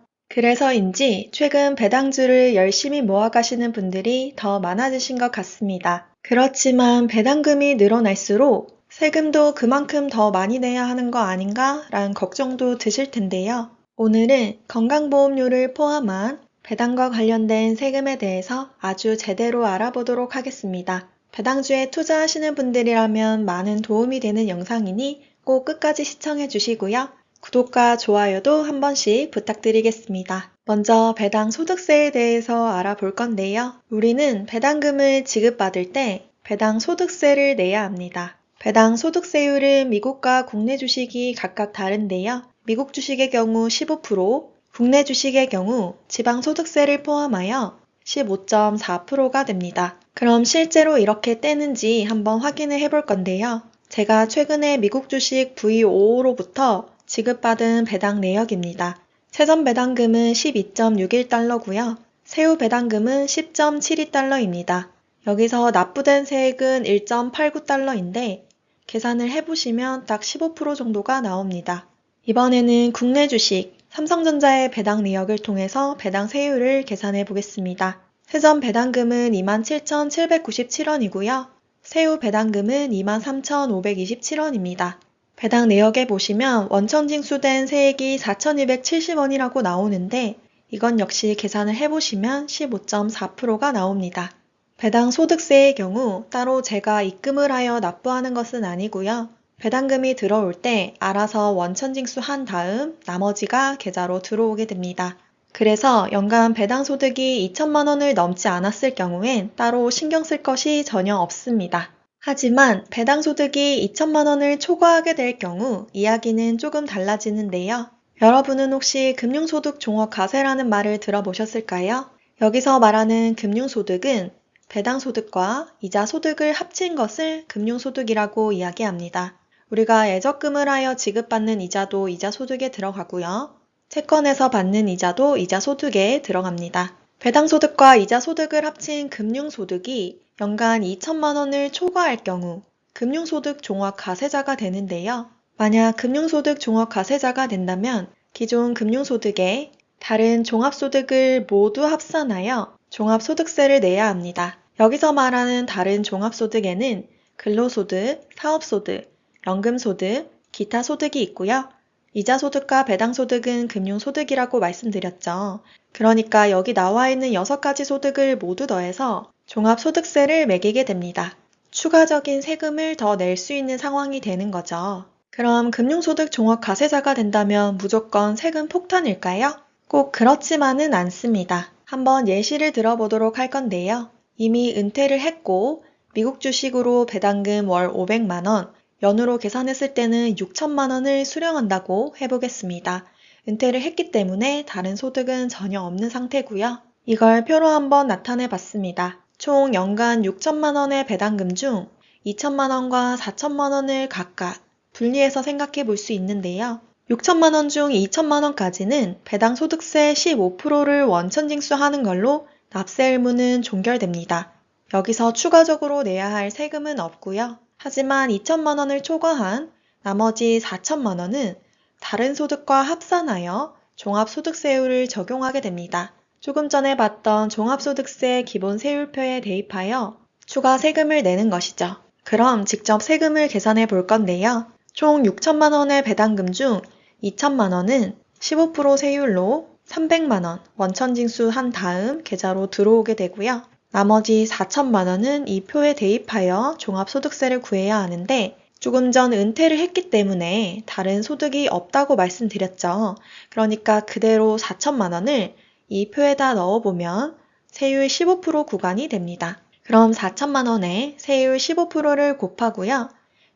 그래서인지 최근 배당주를 열심히 모아가시는 분들이 더 많아지신 것 같습니다. 그렇지만 배당금이 늘어날수록 세금도 그만큼 더 많이 내야 하는 거 아닌가? 라는 걱정도 드실 텐데요. 오늘은 건강보험료를 포함한 배당과 관련된 세금에 대해서 아주 제대로 알아보도록 하겠습니다. 배당주에 투자하시는 분들이라면 많은 도움이 되는 영상이니 꼭 끝까지 시청해 주시고요. 구독과 좋아요도 한 번씩 부탁드리겠습니다. 먼저 배당 소득세에 대해서 알아볼 건데요. 우리는 배당금을 지급받을 때 배당 소득세를 내야 합니다. 배당 소득세율은 미국과 국내 주식이 각각 다른데요. 미국 주식의 경우 15%, 국내 주식의 경우 지방소득세를 포함하여 15.4%가 됩니다. 그럼 실제로 이렇게 떼는지 한번 확인을 해볼 건데요. 제가 최근에 미국 주식 V5로부터 지급받은 배당 내역입니다. 세전 배당금은 12.61달러고요. 세후 배당금은 10.72달러입니다. 여기서 납부된 세액은 1.89달러인데 계산을 해보시면 딱 15% 정도가 나옵니다. 이번에는 국내 주식 삼성전자의 배당 내역을 통해서 배당 세율을 계산해 보겠습니다. 세전 배당금은 27,797원이고요. 세후 배당금은 23,527원입니다. 배당 내역에 보시면 원천 징수된 세액이 4,270원이라고 나오는데 이건 역시 계산을 해보시면 15.4%가 나옵니다. 배당 소득세의 경우 따로 제가 입금을 하여 납부하는 것은 아니고요. 배당금이 들어올 때 알아서 원천 징수한 다음 나머지가 계좌로 들어오게 됩니다. 그래서 연간 배당 소득이 2천만 원을 넘지 않았을 경우엔 따로 신경 쓸 것이 전혀 없습니다. 하지만 배당 소득이 2천만 원을 초과하게 될 경우 이야기는 조금 달라지는데요. 여러분은 혹시 금융소득 종합과세라는 말을 들어보셨을까요? 여기서 말하는 금융소득은 배당 소득과 이자 소득을 합친 것을 금융소득이라고 이야기합니다. 우리가 예적금을 하여 지급받는 이자도 이자 소득에 들어가고요. 채권에서 받는 이자도 이자 소득에 들어갑니다. 배당 소득과 이자 소득을 합친 금융소득이 연간 2천만 원을 초과할 경우 금융소득 종합과세자가 되는데요. 만약 금융소득 종합과세자가 된다면 기존 금융소득에 다른 종합소득을 모두 합산하여 종합소득세를 내야 합니다. 여기서 말하는 다른 종합소득에는 근로소득, 사업소득, 연금소득, 기타 소득이 있고요. 이자소득과 배당소득은 금융소득이라고 말씀드렸죠. 그러니까 여기 나와 있는 6가지 소득을 모두 더해서 종합소득세를 매기게 됩니다. 추가적인 세금을 더 낼 수 있는 상황이 되는 거죠. 그럼 금융소득 종합과세자가 된다면 무조건 세금 폭탄일까요? 꼭 그렇지만은 않습니다. 한번 예시를 들어보도록 할 건데요. 이미 은퇴를 했고 미국 주식으로 배당금 월 500만 원, 연으로 계산했을 때는 6천만 원을 수령한다고 해보겠습니다. 은퇴를 했기 때문에 다른 소득은 전혀 없는 상태고요. 이걸 표로 한번 나타내 봤습니다. 총 연간 6천만 원의 배당금 중 2천만 원과 4천만 원을 각각 분리해서 생각해 볼 수 있는데요. 6천만 원 중 2천만 원까지는 배당 소득세 15%를 원천 징수하는 걸로 납세 의무는 종결됩니다. 여기서 추가적으로 내야 할 세금은 없고요. 하지만 2천만 원을 초과한 나머지 4천만 원은 다른 소득과 합산하여 종합소득세율을 적용하게 됩니다. 조금 전에 봤던 종합소득세 기본 세율표에 대입하여 추가 세금을 내는 것이죠. 그럼 직접 세금을 계산해 볼 건데요. 총 6천만 원의 배당금 중 2천만 원은 15% 세율로 300만 원 원천 징수한 다음 계좌로 들어오게 되고요. 나머지 4천만 원은 이 표에 대입하여 종합소득세를 구해야 하는데 조금 전 은퇴를 했기 때문에 다른 소득이 없다고 말씀드렸죠. 그러니까 그대로 4천만 원을 이 표에다 넣어보면 세율 15% 구간이 됩니다. 그럼 4천만 원에 세율 15%를 곱하고요.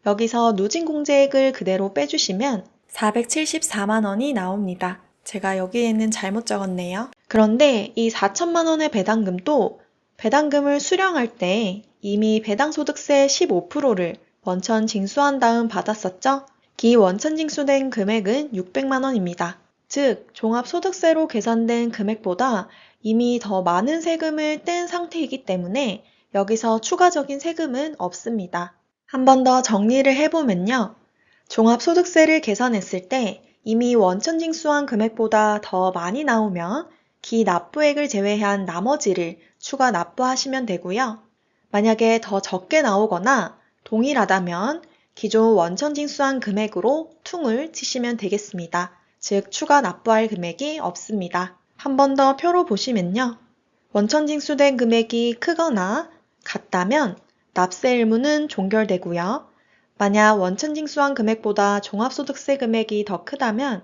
여기서 누진공제액을 그대로 빼주시면 474만 원이 나옵니다. 제가 여기에는 잘못 적었네요. 그런데 이 4천만 원의 배당금도 배당금을 수령할 때 이미 배당소득세 15%를 원천 징수한 다음 받았었죠? 기 원천 징수된 금액은 600만 원입니다. 즉, 종합소득세로 계산된 금액보다 이미 더 많은 세금을 뗀 상태이기 때문에 여기서 추가적인 세금은 없습니다. 한 번 더 정리를 해보면요. 종합소득세를 계산했을 때 이미 원천 징수한 금액보다 더 많이 나오면 기 납부액을 제외한 나머지를 추가 납부하시면 되고요. 만약에 더 적게 나오거나 동일하다면 기존 원천 징수한 금액으로 퉁을 치시면 되겠습니다. 즉 추가 납부할 금액이 없습니다. 한 번 더 표로 보시면요. 원천 징수된 금액이 크거나 같다면 납세 의무는 종결되고요. 만약 원천 징수한 금액보다 종합소득세 금액이 더 크다면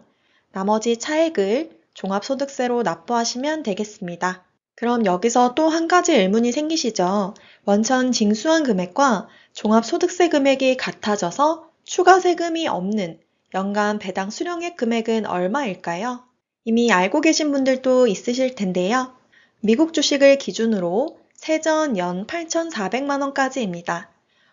나머지 차액을 종합소득세로 납부하시면 되겠습니다. 그럼 여기서 또 한 가지 의문이 생기시죠? 원천 징수한 금액과 종합소득세 금액이 같아져서 추가 세금이 없는 연간 배당 수령액 금액은 얼마일까요? 이미 알고 계신 분들도 있으실 텐데요. 미국 주식을 기준으로 세전 연 8,400만 원까지입니다.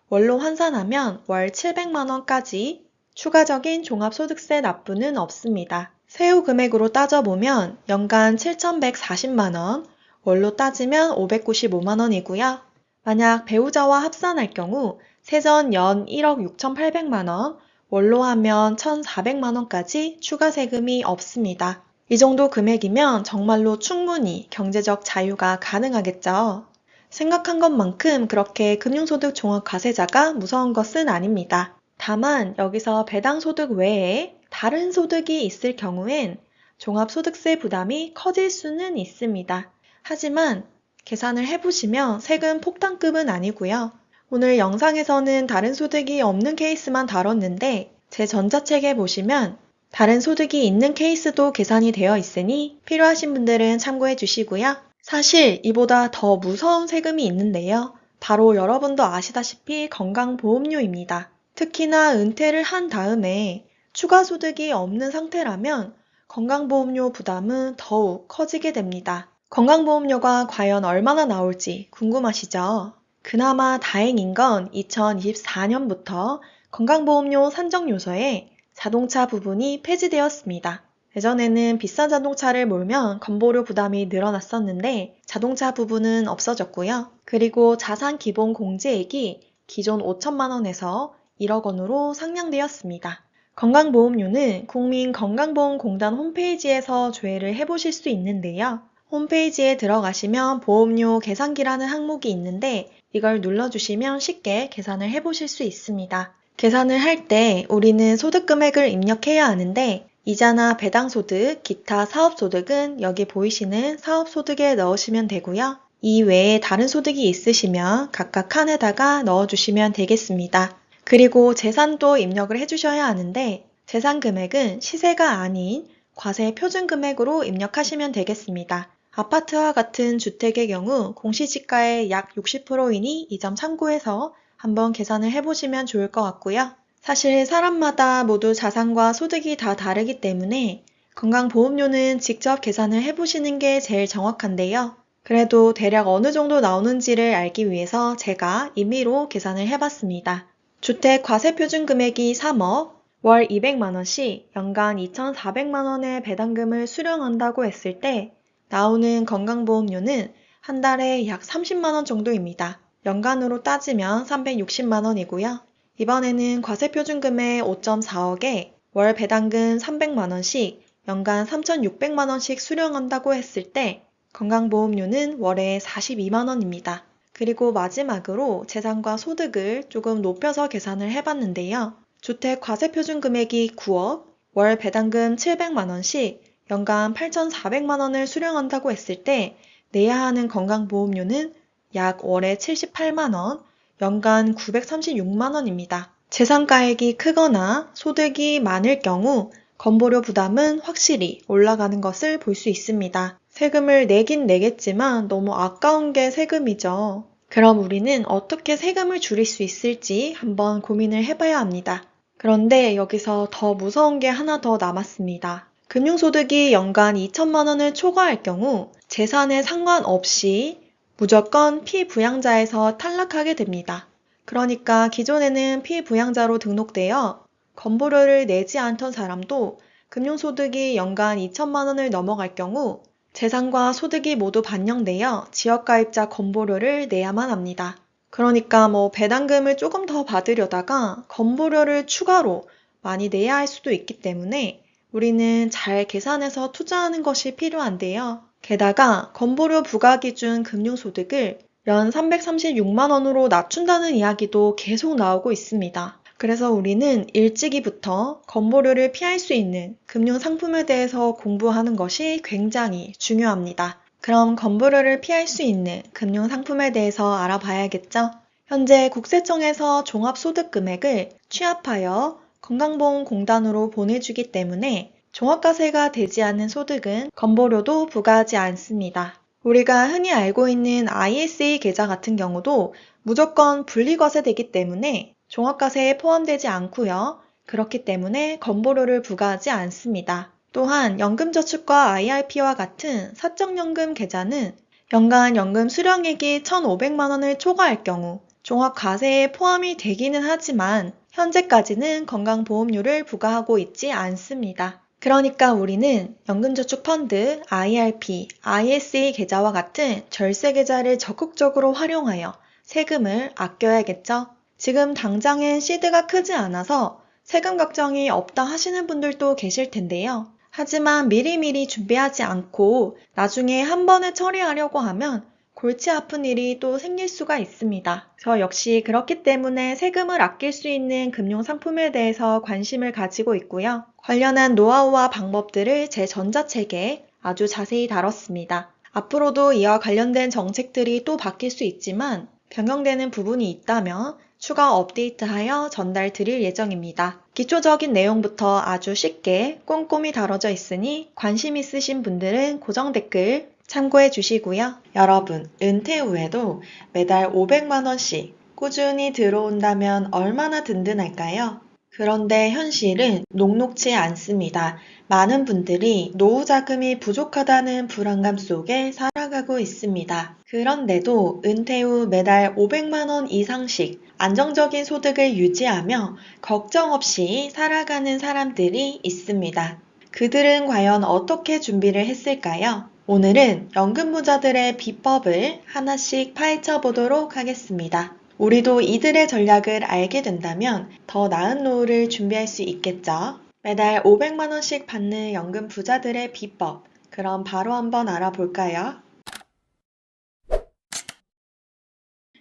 월로 환산하면 월 700만 원까지 추가적인 종합소득세 납부는 없습니다. 세후 금액으로 따져보면 연간 7,140만 원, 월로 따지면 595만 원이고요. 만약 배우자와 합산할 경우 세전 연 1억 6,800만 원, 월로 하면 1,400만 원까지 추가 세금이 없습니다. 이 정도 금액이면 정말로 충분히 경제적 자유가 가능하겠죠. 생각한 것만큼 그렇게 금융소득 종합과세자가 무서운 것은 아닙니다. 다만 여기서 배당소득 외에 다른 소득이 있을 경우엔 종합소득세 부담이 커질 수는 있습니다. 하지만 계산을 해보시면 세금 폭탄급은 아니고요. 오늘 영상에서는 다른 소득이 없는 케이스만 다뤘는데 제 전자책에 보시면 다른 소득이 있는 케이스도 계산이 되어 있으니 필요하신 분들은 참고해 주시고요. 사실 이보다 더 무서운 세금이 있는데요. 바로 여러분도 아시다시피 건강보험료입니다. 특히나 은퇴를 한 다음에 추가 소득이 없는 상태라면 건강보험료 부담은 더욱 커지게 됩니다. 건강보험료가 과연 얼마나 나올지 궁금하시죠? 그나마 다행인 건 2024년부터 건강보험료 산정 요소에 자동차 부분이 폐지되었습니다. 예전에는 비싼 자동차를 몰면 건보료 부담이 늘어났었는데 자동차 부분은 없어졌고요. 그리고 자산 기본 공제액이 기존 5천만 원에서 1억 원으로 상향되었습니다. 건강보험료는 국민건강보험공단 홈페이지에서 조회를 해보실 수 있는데요. 홈페이지에 들어가시면 보험료 계산기라는 항목이 있는데 이걸 눌러주시면 쉽게 계산을 해보실 수 있습니다. 계산을 할 때 우리는 소득 금액을 입력해야 하는데 이자나 배당소득, 기타 사업소득은 여기 보이시는 사업소득에 넣으시면 되고요. 이 외에 다른 소득이 있으시면 각각 칸에다가 넣어주시면 되겠습니다. 그리고 재산도 입력을 해주셔야 하는데 재산 금액은 시세가 아닌 과세 표준 금액으로 입력하시면 되겠습니다. 아파트와 같은 주택의 경우 공시지가의 약 60%이니 이 점 참고해서 한번 계산을 해보시면 좋을 것 같고요. 사실 사람마다 모두 자산과 소득이 다 다르기 때문에 건강보험료는 직접 계산을 해보시는 게 제일 정확한데요. 그래도 대략 어느 정도 나오는지를 알기 위해서 제가 임의로 계산을 해봤습니다. 주택 과세표준 금액이 3억, 월 200만 원씩 연간 2,400만 원의 배당금을 수령한다고 했을 때 나오는 건강보험료는 한 달에 약 30만 원 정도입니다. 연간으로 따지면 360만 원이고요. 이번에는 과세표준금의 5.4억에 월 배당금 300만 원씩 연간 3,600만 원씩 수령한다고 했을 때 건강보험료는 월에 42만 원입니다. 그리고 마지막으로 재산과 소득을 조금 높여서 계산을 해봤는데요. 주택 과세표준 금액이 9억, 월 배당금 700만 원씩 연간 8,400만 원을 수령한다고 했을 때 내야 하는 건강보험료는 약 월에 78만 원, 연간 936만 원입니다. 재산가액이 크거나 소득이 많을 경우 건보료 부담은 확실히 올라가는 것을 볼 수 있습니다. 세금을 내긴 내겠지만 너무 아까운 게 세금이죠. 그럼 우리는 어떻게 세금을 줄일 수 있을지 한번 고민을 해봐야 합니다. 그런데 여기서 더 무서운 게 하나 더 남았습니다. 금융소득이 연간 2천만 원을 초과할 경우 재산에 상관없이 무조건 피부양자에서 탈락하게 됩니다. 그러니까 기존에는 피부양자로 등록되어 건보료를 내지 않던 사람도 금융소득이 연간 2천만 원을 넘어갈 경우 재산과 소득이 모두 반영되어 지역가입자 건보료를 내야만 합니다. 그러니까 배당금을 조금 더 받으려다가 건보료를 추가로 많이 내야 할 수도 있기 때문에 우리는 잘 계산해서 투자하는 것이 필요한데요. 게다가 건보료 부과 기준 금융소득을 연 336만 원으로 낮춘다는 이야기도 계속 나오고 있습니다. 그래서 우리는 일찍이부터 건보료를 피할 수 있는 금융상품에 대해서 공부하는 것이 굉장히 중요합니다. 그럼 건보료를 피할 수 있는 금융상품에 대해서 알아봐야겠죠? 현재 국세청에서 종합소득금액을 취합하여 건강보험공단으로 보내주기 때문에 종합과세가 되지 않는 소득은 건보료도 부과하지 않습니다. 우리가 흔히 알고 있는 ISA 계좌 같은 경우도 무조건 분리과세되기 때문에 종합과세에 포함되지 않고요. 그렇기 때문에 건보료를 부과하지 않습니다. 또한 연금저축과 IRP와 같은 사적연금 계좌는 연간 연금 수령액이 1,500만 원을 초과할 경우 종합과세에 포함이 되기는 하지만 현재까지는 건강보험료를 부과하고 있지 않습니다. 그러니까 우리는 연금저축펀드, IRP, ISA 계좌와 같은 절세 계좌를 적극적으로 활용하여 세금을 아껴야겠죠? 지금 당장엔 시드가 크지 않아서 세금 걱정이 없다 하시는 분들도 계실 텐데요. 하지만 미리미리 준비하지 않고 나중에 한 번에 처리하려고 하면 골치 아픈 일이 또 생길 수가 있습니다. 저 역시 그렇기 때문에 세금을 아낄 수 있는 금융상품에 대해서 관심을 가지고 있고요. 관련한 노하우와 방법들을 제 전자책에 아주 자세히 다뤘습니다. 앞으로도 이와 관련된 정책들이 또 바뀔 수 있지만 변경되는 부분이 있다면 추가 업데이트하여 전달 드릴 예정입니다. 기초적인 내용부터 아주 쉽게 꼼꼼히 다뤄져 있으니 관심 있으신 분들은 고정 댓글 참고해 주시고요. 여러분, 은퇴 후에도 매달 500만원씩 꾸준히 들어온다면 얼마나 든든할까요? 그런데 현실은 녹록지 않습니다. 많은 분들이 노후 자금이 부족하다는 불안감 속에 살아가고 있습니다. 그런데도 은퇴 후 매달 500만 원 이상씩 안정적인 소득을 유지하며 걱정 없이 살아가는 사람들이 있습니다. 그들은 과연 어떻게 준비를 했을까요? 오늘은 연금 부자들의 비법을 하나씩 파헤쳐 보도록 하겠습니다. 우리도 이들의 전략을 알게 된다면 더 나은 노후를 준비할 수 있겠죠. 매달 500만 원씩 받는 연금 부자들의 비법. 그럼 바로 한번 알아볼까요?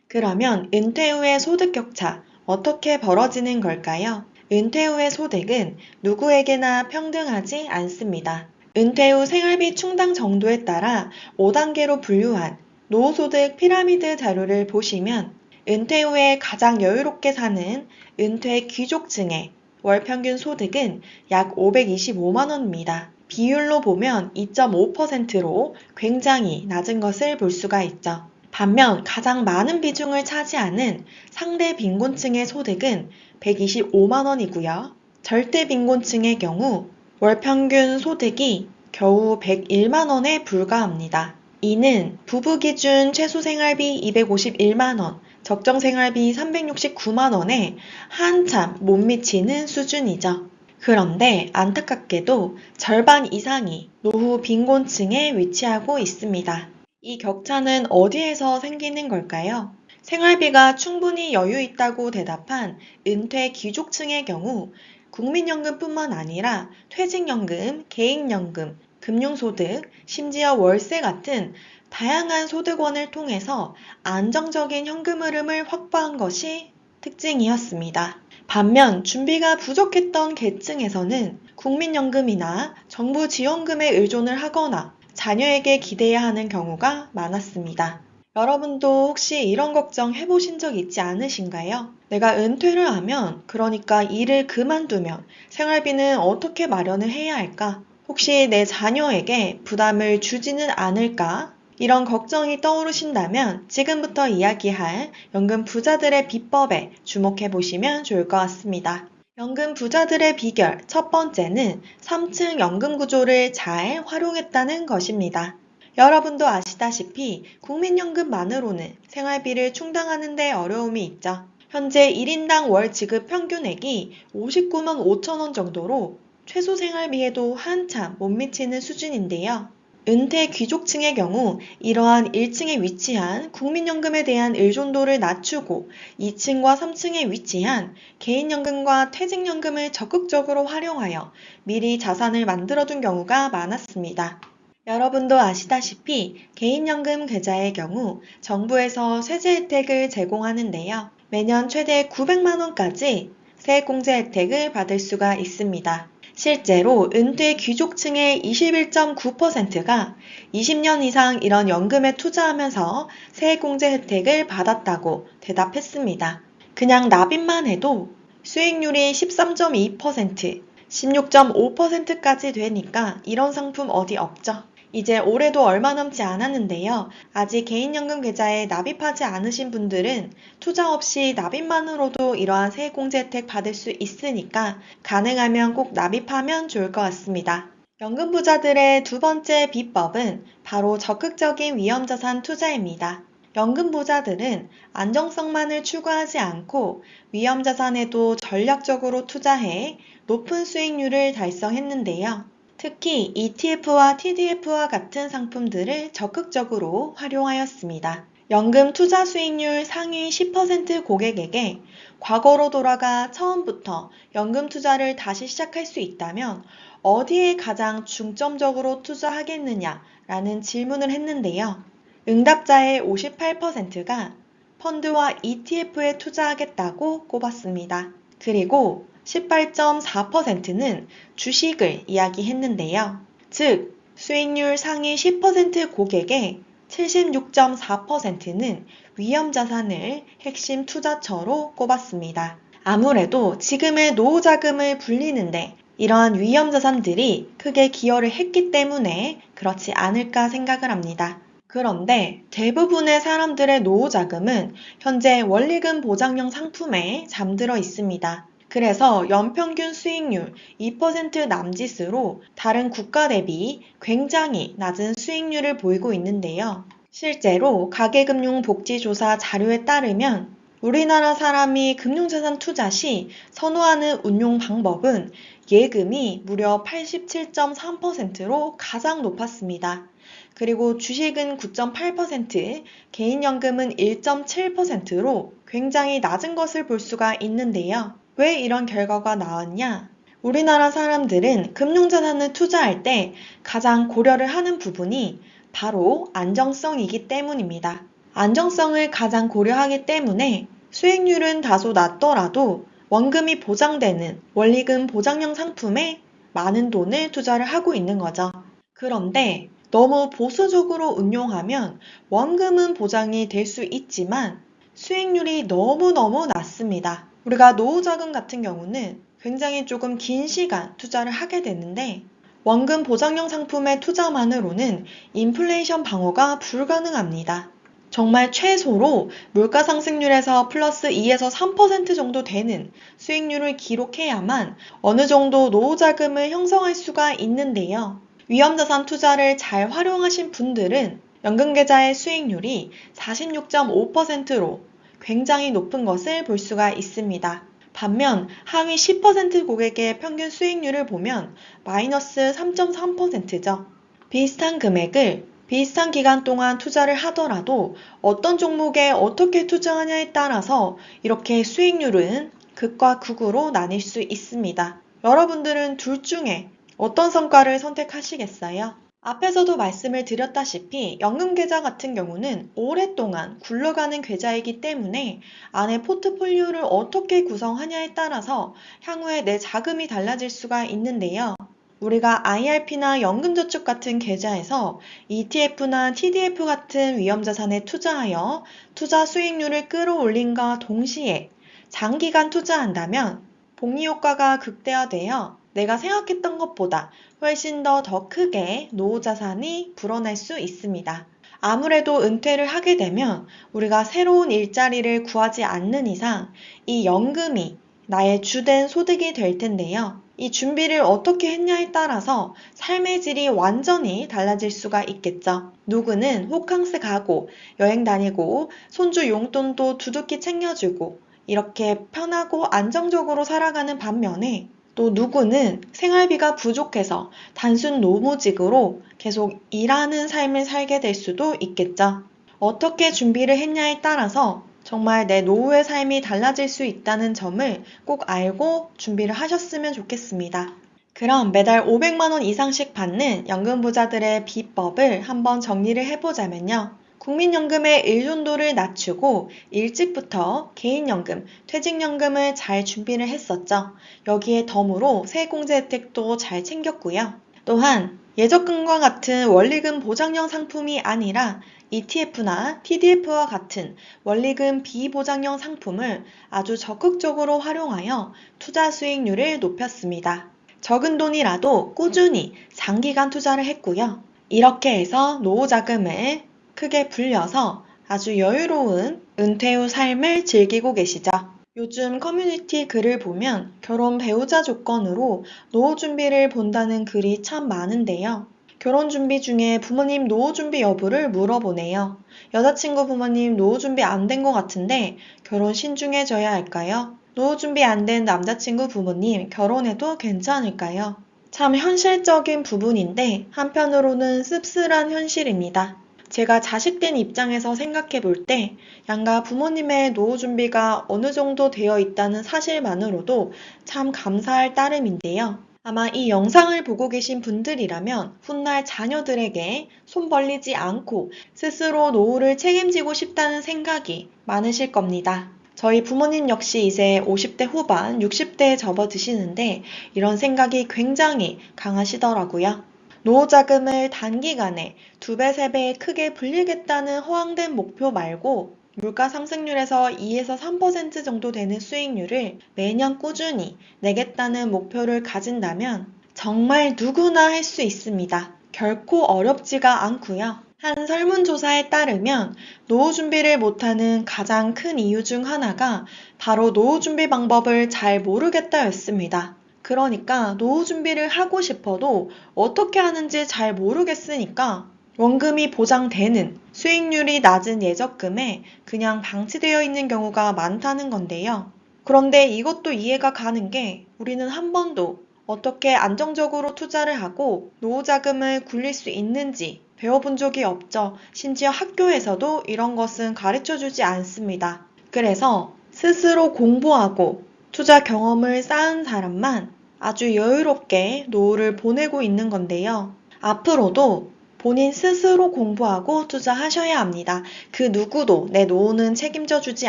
그러면 은퇴 후의 소득 격차 어떻게 벌어지는 걸까요? 은퇴 후의 소득은 누구에게나 평등하지 않습니다. 은퇴 후 생활비 충당 정도에 따라 5단계로 분류한 노후소득 피라미드 자료를 보시면 은퇴 후에 가장 여유롭게 사는 은퇴 귀족층의 월 평균 소득은 약 525만 원입니다. 비율로 보면 2.5%로 굉장히 낮은 것을 볼 수가 있죠. 반면 가장 많은 비중을 차지하는 상대 빈곤층의 소득은 125만 원이고요. 절대 빈곤층의 경우 월 평균 소득이 겨우 101만 원에 불과합니다. 이는 부부 기준 최소 생활비 251만 원, 적정 생활비 369만 원에 한참 못 미치는 수준이죠. 그런데 안타깝게도 절반 이상이 노후 빈곤층에 위치하고 있습니다. 이 격차는 어디에서 생기는 걸까요? 생활비가 충분히 여유 있다고 대답한 은퇴 귀족층의 경우 국민연금뿐만 아니라 퇴직연금, 개인연금, 금융소득, 심지어 월세 같은 다양한 소득원을 통해서 안정적인 현금 흐름을 확보한 것이 특징이었습니다. 반면 준비가 부족했던 계층에서는 국민연금이나 정부 지원금에 의존을 하거나 자녀에게 기대야 하는 경우가 많았습니다. 여러분도 혹시 이런 걱정 해보신 적 있지 않으신가요? 내가 은퇴를 하면, 그러니까 일을 그만두면 생활비는 어떻게 마련을 해야 할까? 혹시 내 자녀에게 부담을 주지는 않을까? 이런 걱정이 떠오르신다면 지금부터 이야기할 연금 부자들의 비법에 주목해 보시면 좋을 것 같습니다. 연금 부자들의 비결 첫 번째는 3층 연금 구조를 잘 활용했다는 것입니다. 여러분도 아시다시피 국민연금만으로는 생활비를 충당하는 데 어려움이 있죠. 현재 1인당 월 지급 평균액이 59만 5천 원 정도로 최소 생활비에도 한참 못 미치는 수준인데요. 은퇴 귀족층의 경우 이러한 1층에 위치한 국민연금에 대한 의존도를 낮추고 2층과 3층에 위치한 개인연금과 퇴직연금을 적극적으로 활용하여 미리 자산을 만들어둔 경우가 많았습니다. 여러분도 아시다시피 개인연금 계좌의 경우 정부에서 세제 혜택을 제공하는데요. 매년 최대 900만 원까지 세액공제 혜택을 받을 수가 있습니다. 실제로 은퇴 귀족층의 21.9%가 20년 이상 이런 연금에 투자하면서 세액공제 혜택을 받았다고 대답했습니다. 그냥 납입만 해도 수익률이 13.2%, 16.5%까지 되니까 이런 상품 어디 없죠? 이제 올해도 얼마 남지 않았는데요. 아직 개인연금 계좌에 납입하지 않으신 분들은 투자 없이 납입만으로도 이러한 세액공제 혜택 받을 수 있으니까 가능하면 꼭 납입하면 좋을 것 같습니다. 연금 부자들의 두 번째 비법은 바로 적극적인 위험자산 투자입니다. 연금 부자들은 안정성만을 추구하지 않고 위험자산에도 전략적으로 투자해 높은 수익률을 달성했는데요. 특히 ETF와 TDF와 같은 상품들을 적극적으로 활용하였습니다. 연금 투자 수익률 상위 10% 고객에게 과거로 돌아가 처음부터 연금 투자를 다시 시작할 수 있다면 어디에 가장 중점적으로 투자하겠느냐라는 질문을 했는데요. 응답자의 58%가 펀드와 ETF에 투자하겠다고 꼽았습니다. 그리고 18.4%는 주식을 이야기했는데요. 즉, 수익률 상위 10% 고객의 76.4%는 위험자산을 핵심 투자처로 꼽았습니다. 아무래도 지금의 노후 자금을 불리는데 이러한 위험자산들이 크게 기여를 했기 때문에 그렇지 않을까 생각을 합니다. 그런데 대부분의 사람들의 노후 자금은 현재 원리금 보장형 상품에 잠들어 있습니다. 그래서 연평균 수익률 2% 남짓으로 다른 국가 대비 굉장히 낮은 수익률을 보이고 있는데요. 실제로 가계금융복지조사 자료에 따르면 우리나라 사람이 금융자산 투자 시 선호하는 운용 방법은 예금이 무려 87.3%로 가장 높았습니다. 그리고 주식은 9.8%, 개인연금은 1.7%로 굉장히 낮은 것을 볼 수가 있는데요. 왜 이런 결과가 나왔냐? 우리나라 사람들은 금융자산을 투자할 때 가장 고려를 하는 부분이 바로 안정성이기 때문입니다. 안정성을 가장 고려하기 때문에 수익률은 다소 낮더라도 원금이 보장되는 원리금 보장형 상품에 많은 돈을 투자를 하고 있는 거죠. 그런데 너무 보수적으로 운용하면 원금은 보장이 될 수 있지만 수익률이 너무너무 낮습니다. 우리가 노후자금 같은 경우는 굉장히 조금 긴 시간 투자를 하게 되는데 원금 보장형 상품의 투자만으로는 인플레이션 방어가 불가능합니다. 정말 최소로 물가 상승률에서 플러스 2에서 3% 정도 되는 수익률을 기록해야만 어느 정도 노후자금을 형성할 수가 있는데요. 위험자산 투자를 잘 활용하신 분들은 연금계좌의 수익률이 46.5%로 굉장히 높은 것을 볼 수가 있습니다. 반면 하위 10% 고객의 평균 수익률을 보면 마이너스 3.3%죠. 비슷한 금액을 비슷한 기간 동안 투자를 하더라도 어떤 종목에 어떻게 투자하냐에 따라서 이렇게 수익률은 극과 극으로 나뉠 수 있습니다. 여러분들은 둘 중에 어떤 성과를 선택하시겠어요? 앞에서도 말씀을 드렸다시피 연금계좌 같은 경우는 오랫동안 굴러가는 계좌이기 때문에 안에 포트폴리오를 어떻게 구성하냐에 따라서 향후에 내 자금이 달라질 수가 있는데요. 우리가 IRP나 연금저축 같은 계좌에서 ETF나 TDF 같은 위험자산에 투자하여 투자 수익률을 끌어올린과 동시에 장기간 투자한다면 복리효과가 극대화되어 내가 생각했던 것보다 훨씬 더 크게 노후자산이 불어날 수 있습니다. 아무래도 은퇴를 하게 되면 우리가 새로운 일자리를 구하지 않는 이상 이 연금이 나의 주된 소득이 될 텐데요. 이 준비를 어떻게 했냐에 따라서 삶의 질이 완전히 달라질 수가 있겠죠. 누구는 호캉스 가고 여행 다니고 손주 용돈도 두둑히 챙겨주고 이렇게 편하고 안정적으로 살아가는 반면에 또 누구는 생활비가 부족해서 단순 노무직으로 계속 일하는 삶을 살게 될 수도 있겠죠. 어떻게 준비를 했냐에 따라서 정말 내 노후의 삶이 달라질 수 있다는 점을 꼭 알고 준비를 하셨으면 좋겠습니다. 그럼 매달 500만 원 이상씩 받는 연금부자들의 비법을 한번 정리를 해보자면요. 국민연금의 의존도를 낮추고 일찍부터 개인연금, 퇴직연금을 잘 준비를 했었죠. 여기에 덤으로 세공제 혜택도 잘 챙겼고요. 또한 예적금과 같은 원리금 보장형 상품이 아니라 ETF나 TDF와 같은 원리금 비보장형 상품을 아주 적극적으로 활용하여 투자 수익률을 높였습니다. 적은 돈이라도 꾸준히 장기간 투자를 했고요. 이렇게 해서 노후 자금을 크게 불려서 아주 여유로운 은퇴 후 삶을 즐기고 계시죠. 요즘 커뮤니티 글을 보면 결혼 배우자 조건으로 노후 준비를 본다는 글이 참 많은데요. 결혼 준비 중에 부모님 노후 준비 여부를 물어보네요. 여자친구 부모님 노후 준비 안 된 것 같은데 결혼 신중해져야 할까요? 노후 준비 안 된 남자친구 부모님 결혼해도 괜찮을까요? 참 현실적인 부분인데 한편으로는 씁쓸한 현실입니다. 제가 자식된 입장에서 생각해 볼 때 양가 부모님의 노후 준비가 어느 정도 되어 있다는 사실만으로도 참 감사할 따름인데요. 아마 이 영상을 보고 계신 분들이라면 훗날 자녀들에게 손 벌리지 않고 스스로 노후를 책임지고 싶다는 생각이 많으실 겁니다. 저희 부모님 역시 이제 50대 후반, 60대에 접어드시는데 이런 생각이 굉장히 강하시더라고요. 노후 자금을 단기간에 2배, 3배 크게 불리겠다는 허황된 목표 말고 물가 상승률에서 2에서 3% 정도 되는 수익률을 매년 꾸준히 내겠다는 목표를 가진다면 정말 누구나 할 수 있습니다. 결코 어렵지가 않고요. 한 설문조사에 따르면 노후 준비를 못하는 가장 큰 이유 중 하나가 바로 노후 준비 방법을 잘 모르겠다였습니다. 그러니까 노후 준비를 하고 싶어도 어떻게 하는지 잘 모르겠으니까 원금이 보장되는 수익률이 낮은 예적금에 그냥 방치되어 있는 경우가 많다는 건데요. 그런데 이것도 이해가 가는 게 우리는 한 번도 어떻게 안정적으로 투자를 하고 노후 자금을 굴릴 수 있는지 배워본 적이 없죠. 심지어 학교에서도 이런 것은 가르쳐 주지 않습니다. 그래서 스스로 공부하고 투자 경험을 쌓은 사람만 아주 여유롭게 노후를 보내고 있는 건데요. 앞으로도 본인 스스로 공부하고 투자하셔야 합니다. 그 누구도 내 노후는 책임져 주지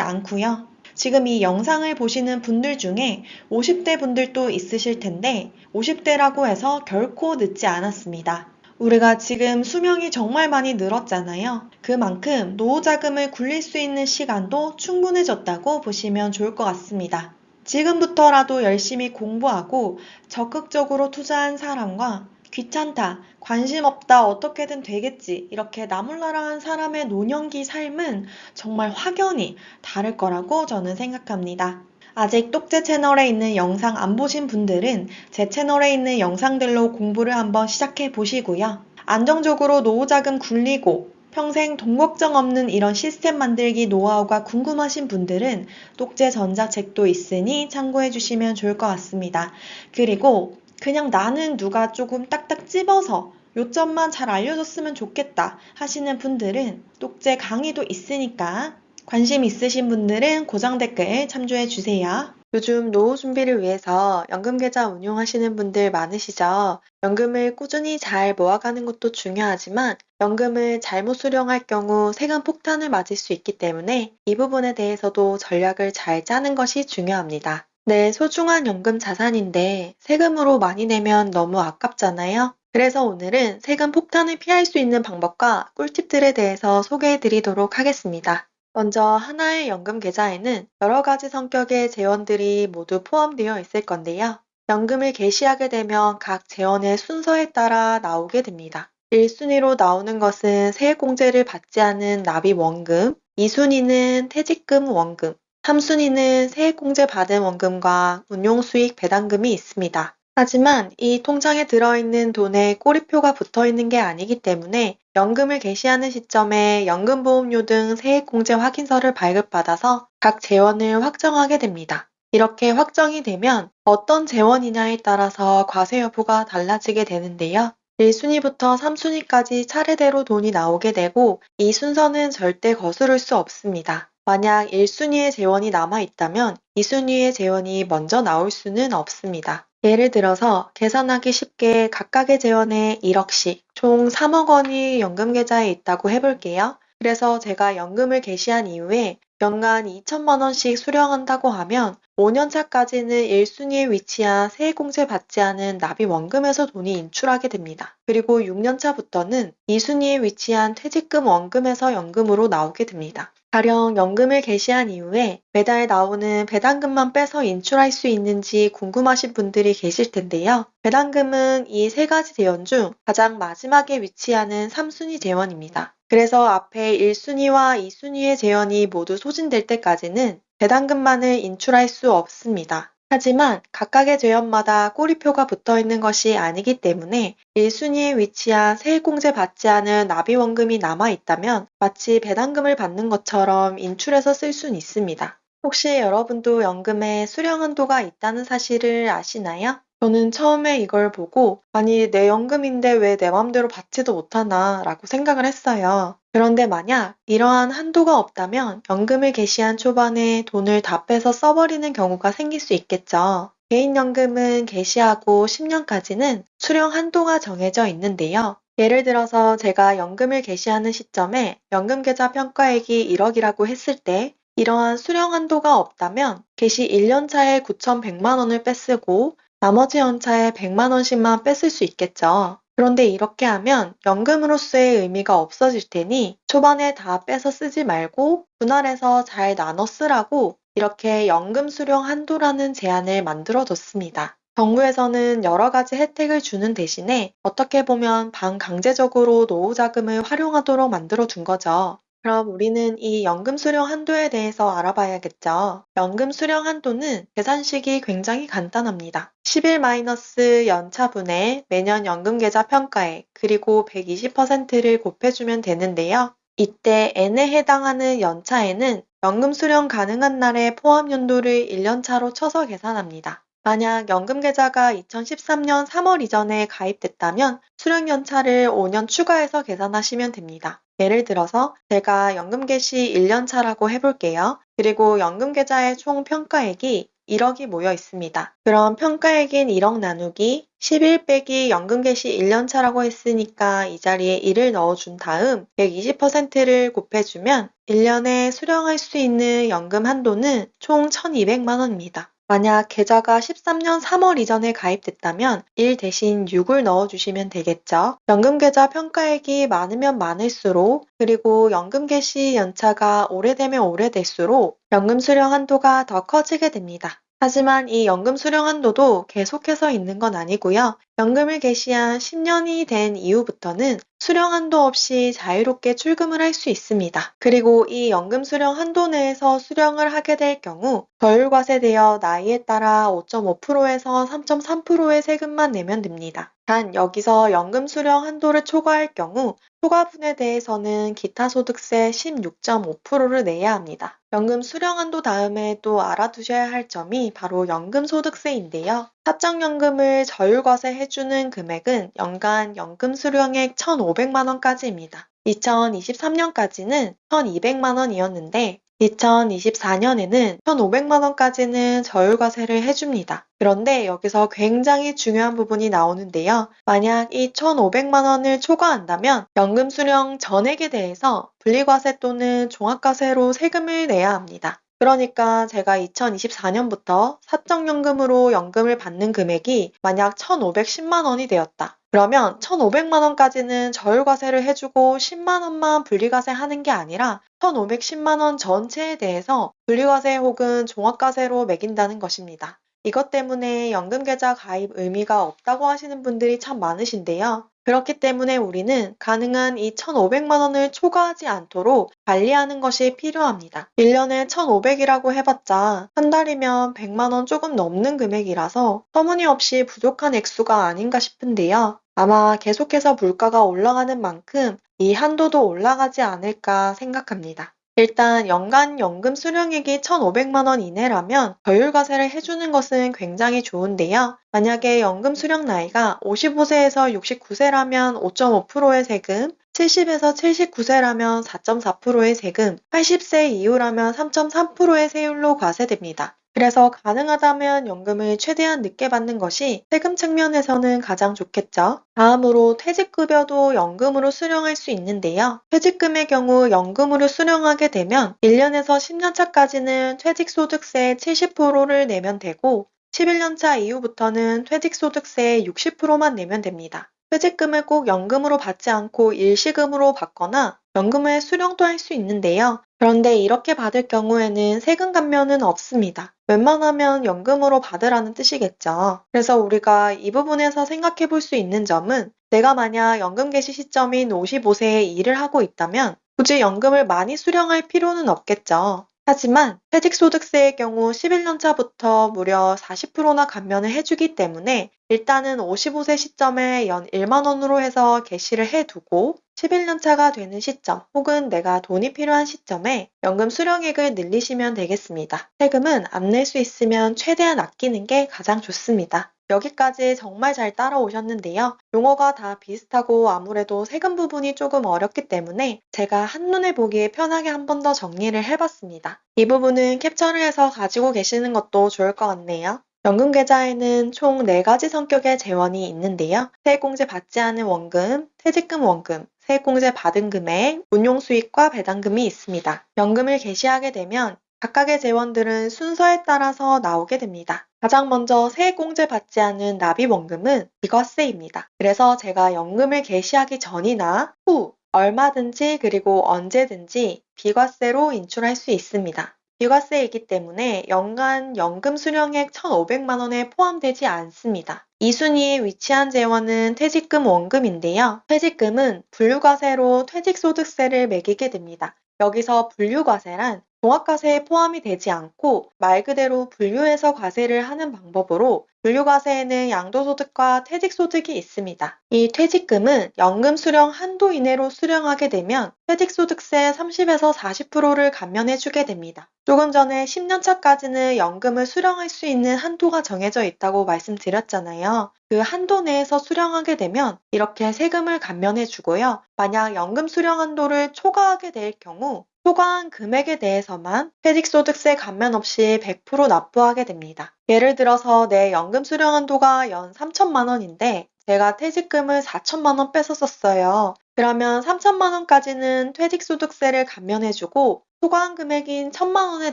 않고요. 지금 이 영상을 보시는 분들 중에 50대 분들도 있으실 텐데 50대라고 해서 결코 늦지 않았습니다. 우리가 지금 수명이 정말 많이 늘었잖아요. 그만큼 노후 자금을 굴릴 수 있는 시간도 충분해졌다고 보시면 좋을 것 같습니다. 지금부터라도 열심히 공부하고 적극적으로 투자한 사람과 귀찮다, 관심 없다, 어떻게든 되겠지, 이렇게 나몰라라 한 사람의 노년기 삶은 정말 확연히 다를 거라고 저는 생각합니다. 아직 똑제 채널에 있는 영상 안 보신 분들은 제 채널에 있는 영상들로 공부를 한번 시작해 보시고요. 안정적으로 노후 자금 굴리고 평생 돈 걱정 없는 이런 시스템 만들기 노하우가 궁금하신 분들은 똑제 전자책도 있으니 참고해 주시면 좋을 것 같습니다. 그리고 그냥 나는 누가 조금 딱딱 찝어서 요점만 잘 알려줬으면 좋겠다 하시는 분들은 똑제 강의도 있으니까 관심 있으신 분들은 고정 댓글 참조해 주세요. 요즘 노후 준비를 위해서 연금계좌 운용하시는 분들 많으시죠? 연금을 꾸준히 잘 모아가는 것도 중요하지만 연금을 잘못 수령할 경우 세금 폭탄을 맞을 수 있기 때문에 이 부분에 대해서도 전략을 잘 짜는 것이 중요합니다. 내 소중한 연금 자산인데 세금으로 많이 내면 너무 아깝잖아요. 그래서 오늘은 세금 폭탄을 피할 수 있는 방법과 꿀팁들에 대해서 소개해 드리도록 하겠습니다. 먼저 하나의 연금 계좌에는 여러 가지 성격의 재원들이 모두 포함되어 있을 건데요. 연금을 개시하게 되면 각 재원의 순서에 따라 나오게 됩니다. 1순위로 나오는 것은 세액공제를 받지 않은 납입원금, 2순위는 퇴직금 원금, 3순위는 세액공제 받은 원금과 운용수익 배당금이 있습니다. 하지만 이 통장에 들어있는 돈에 꼬리표가 붙어 있는 게 아니기 때문에 연금을 개시하는 시점에 연금보험료 등 세액공제 확인서를 발급받아서 각 재원을 확정하게 됩니다. 이렇게 확정이 되면 어떤 재원이냐에 따라서 과세 여부가 달라지게 되는데요. 1순위부터 3순위까지 차례대로 돈이 나오게 되고 이 순서는 절대 거스를 수 없습니다. 만약 1순위의 재원이 남아있다면 2순위의 재원이 먼저 나올 수는 없습니다. 예를 들어서 계산하기 쉽게 각각의 재원에 1억씩 총 3억 원이 연금 계좌에 있다고 해볼게요. 그래서 제가 연금을 개시한 이후에 연간 2천만 원씩 수령한다고 하면 5년 차까지는 1순위에 위치한 세액공제 받지 않은 납입원금에서 돈이 인출하게 됩니다. 그리고 6년 차부터는 2순위에 위치한 퇴직금 원금에서 연금으로 나오게 됩니다. 가령 연금을 개시한 이후에 매달 나오는 배당금만 빼서 인출할 수 있는지 궁금하신 분들이 계실 텐데요. 배당금은 이 세 가지 재원 중 가장 마지막에 위치하는 3순위 재원입니다. 그래서 앞에 1순위와 2순위의 재원이 모두 소진될 때까지는 배당금만을 인출할 수 없습니다. 하지만 각각의 재원마다 꼬리표가 붙어 있는 것이 아니기 때문에 1순위에 위치한 세액공제 받지 않은 납입원금이 남아있다면 마치 배당금을 받는 것처럼 인출해서 쓸 수는 있습니다. 혹시 여러분도 연금에 수령 한도가 있다는 사실을 아시나요? 저는 처음에 이걸 보고 아니 내 연금인데 왜 내 맘대로 받지도 못하나 라고 생각을 했어요. 그런데 만약 이러한 한도가 없다면 연금을 개시한 초반에 돈을 다 빼서 써버리는 경우가 생길 수 있겠죠. 개인연금은 개시하고 10년까지는 수령 한도가 정해져 있는데요. 예를 들어서 제가 연금을 개시하는 시점에 연금계좌 평가액이 1억이라고 했을 때 이러한 수령 한도가 없다면 개시 1년 차에 9,100만 원을 빼쓰고 나머지 연차에 100만 원씩만 뺐을 수 있겠죠. 그런데 이렇게 하면 연금으로서의 의미가 없어질 테니 초반에 다 빼서 쓰지 말고 분할해서 잘 나눠 쓰라고 이렇게 연금 수령 한도라는 제한을 만들어뒀습니다. 정부에서는 여러 가지 혜택을 주는 대신에 어떻게 보면 반강제적으로 노후 자금을 활용하도록 만들어둔 거죠. 그럼 우리는 이 연금 수령 한도에 대해서 알아봐야겠죠. 연금 수령 한도는 계산식이 굉장히 간단합니다. 11- 연차분의 매년 연금계좌 평가액 그리고 120%를 곱해주면 되는데요. 이때 N에 해당하는 연차에는 연금 수령 가능한 날의 포함 연도를 1년차로 쳐서 계산합니다. 만약 연금계좌가 2013년 3월 이전에 가입됐다면 수령 연차를 5년 추가해서 계산하시면 됩니다. 예를 들어서 제가 연금 개시 1년 차라고 해볼게요. 그리고 연금 계좌의 총 평가액이 1억이 모여 있습니다. 그럼 평가액인 1억 나누기 11 빼기 연금 개시 1년 차라고 했으니까 이 자리에 1을 넣어준 다음 120%를 곱해주면 1년에 수령할 수 있는 연금 한도는 총 1,200만 원입니다. 만약 계좌가 13년 3월 이전에 가입됐다면 1 대신 6을 넣어주시면 되겠죠. 연금계좌 평가액이 많으면 많을수록 그리고 연금 개시 연차가 오래되면 오래될수록 연금 수령 한도가 더 커지게 됩니다. 하지만 이 연금 수령 한도도 계속해서 있는 건 아니고요. 연금을 개시한 10년이 된 이후부터는 수령 한도 없이 자유롭게 출금을 할 수 있습니다. 그리고 이 연금 수령 한도 내에서 수령을 하게 될 경우 저율과세되어 나이에 따라 5.5%에서 3.3%의 세금만 내면 됩니다. 단 여기서 연금 수령 한도를 초과할 경우 초과분에 대해서는 기타 소득세 16.5%를 내야 합니다. 연금 수령 한도 다음에 또 알아두셔야 할 점이 바로 연금 소득세인데요. 사적연금을 저율과세 해주는 금액은 연간 연금 수령액 1,500만 원까지입니다. 2023년까지는 1,200만 원이었는데 2024년에는 1,500만 원까지는 저율과세를 해줍니다. 그런데 여기서 굉장히 중요한 부분이 나오는데요. 만약 이 1,500만 원을 초과한다면 연금 수령 전액에 대해서 분리과세 또는 종합과세로 세금을 내야 합니다. 그러니까 제가 2024년부터 사적연금으로 연금을 받는 금액이 만약 1,510만 원이 되었다. 그러면 1,500만 원까지는 저율과세를 해주고 10만 원만 분리과세 하는 게 아니라 1,510만 원 전체에 대해서 분리과세 혹은 종합과세로 매긴다는 것입니다. 이것 때문에 연금계좌 가입 의미가 없다고 하시는 분들이 참 많으신데요. 그렇기 때문에 우리는 가능한 이 1,500만 원을 초과하지 않도록 관리하는 것이 필요합니다. 1년에 1,500이라고 해봤자 한 달이면 100만 원 조금 넘는 금액이라서 터무니없이 부족한 액수가 아닌가 싶은데요. 아마 계속해서 물가가 올라가는 만큼 이 한도도 올라가지 않을까 생각합니다. 일단 연간 연금 수령액이 1,500만 원 이내라면 저율과세를 해주는 것은 굉장히 좋은데요. 만약에 연금 수령 나이가 55세에서 69세라면 5.5%의 세금, 70에서 79세라면 4.4%의 세금, 80세 이후라면 3.3%의 세율로 과세됩니다. 그래서 가능하다면 연금을 최대한 늦게 받는 것이 세금 측면에서는 가장 좋겠죠. 다음으로 퇴직급여도 연금으로 수령할 수 있는데요. 퇴직금의 경우 연금으로 수령하게 되면 1년에서 10년 차까지는 퇴직소득세 70%를 내면 되고 11년 차 이후부터는 퇴직소득세 60%만 내면 됩니다. 퇴직금을 꼭 연금으로 받지 않고 일시금으로 받거나 연금을 수령도 할 수 있는데요. 그런데 이렇게 받을 경우에는 세금 감면은 없습니다. 웬만하면 연금으로 받으라는 뜻이겠죠. 그래서 우리가 이 부분에서 생각해 볼 수 있는 점은 내가 만약 연금 개시 시점인 55세에 일을 하고 있다면 굳이 연금을 많이 수령할 필요는 없겠죠. 하지만 퇴직소득세의 경우 11년 차부터 무려 40%나 감면을 해주기 때문에 일단은 55세 시점에 연 1만 원으로 해서 개시를 해두고 11년 차가 되는 시점 혹은 내가 돈이 필요한 시점에 연금 수령액을 늘리시면 되겠습니다. 세금은 안 낼 수 있으면 최대한 아끼는 게 가장 좋습니다. 여기까지 정말 잘 따라오셨는데요. 용어가 다 비슷하고 아무래도 세금 부분이 조금 어렵기 때문에 제가 한눈에 보기에 편하게 한 번 더 정리를 해봤습니다. 이 부분은 캡처를 해서 가지고 계시는 것도 좋을 것 같네요. 연금계좌에는 총 4가지 성격의 재원이 있는데요. 세액공제 받지 않은 원금, 퇴직금 원금, 세액공제 받은 금액, 운용수익과 배당금이 있습니다. 연금을 개시하게 되면 각각의 재원들은 순서에 따라서 나오게 됩니다. 가장 먼저 세액공제 받지 않은 납입원금은 비과세입니다. 그래서 제가 연금을 개시하기 전이나 후 얼마든지 그리고 언제든지 비과세로 인출할 수 있습니다. 비과세이기 때문에 연간 연금 수령액 1,500만 원에 포함되지 않습니다. 2순위에 위치한 재원은 퇴직금 원금인데요. 퇴직금은 분류과세로 퇴직소득세를 매기게 됩니다. 여기서 분류과세란 종합과세에 포함이 되지 않고 말 그대로 분류해서 과세를 하는 방법으로 분류과세에는 양도소득과 퇴직소득이 있습니다. 이 퇴직금은 연금 수령 한도 이내로 수령하게 되면 퇴직소득세 30에서 40%를 감면해주게 됩니다. 조금 전에 10년 차까지는 연금을 수령할 수 있는 한도가 정해져 있다고 말씀드렸잖아요. 그 한도 내에서 수령하게 되면 이렇게 세금을 감면해주고요. 만약 연금 수령 한도를 초과하게 될 경우 초과한 금액에 대해서만 퇴직소득세 감면 없이 100% 납부하게 됩니다. 예를 들어서 내 연금 수령 한도가 연 3천만 원인데 제가 퇴직금을 4천만 원 뺏었었어요. 그러면 3천만 원까지는 퇴직소득세를 감면해주고 초과한 금액인 1천만 원에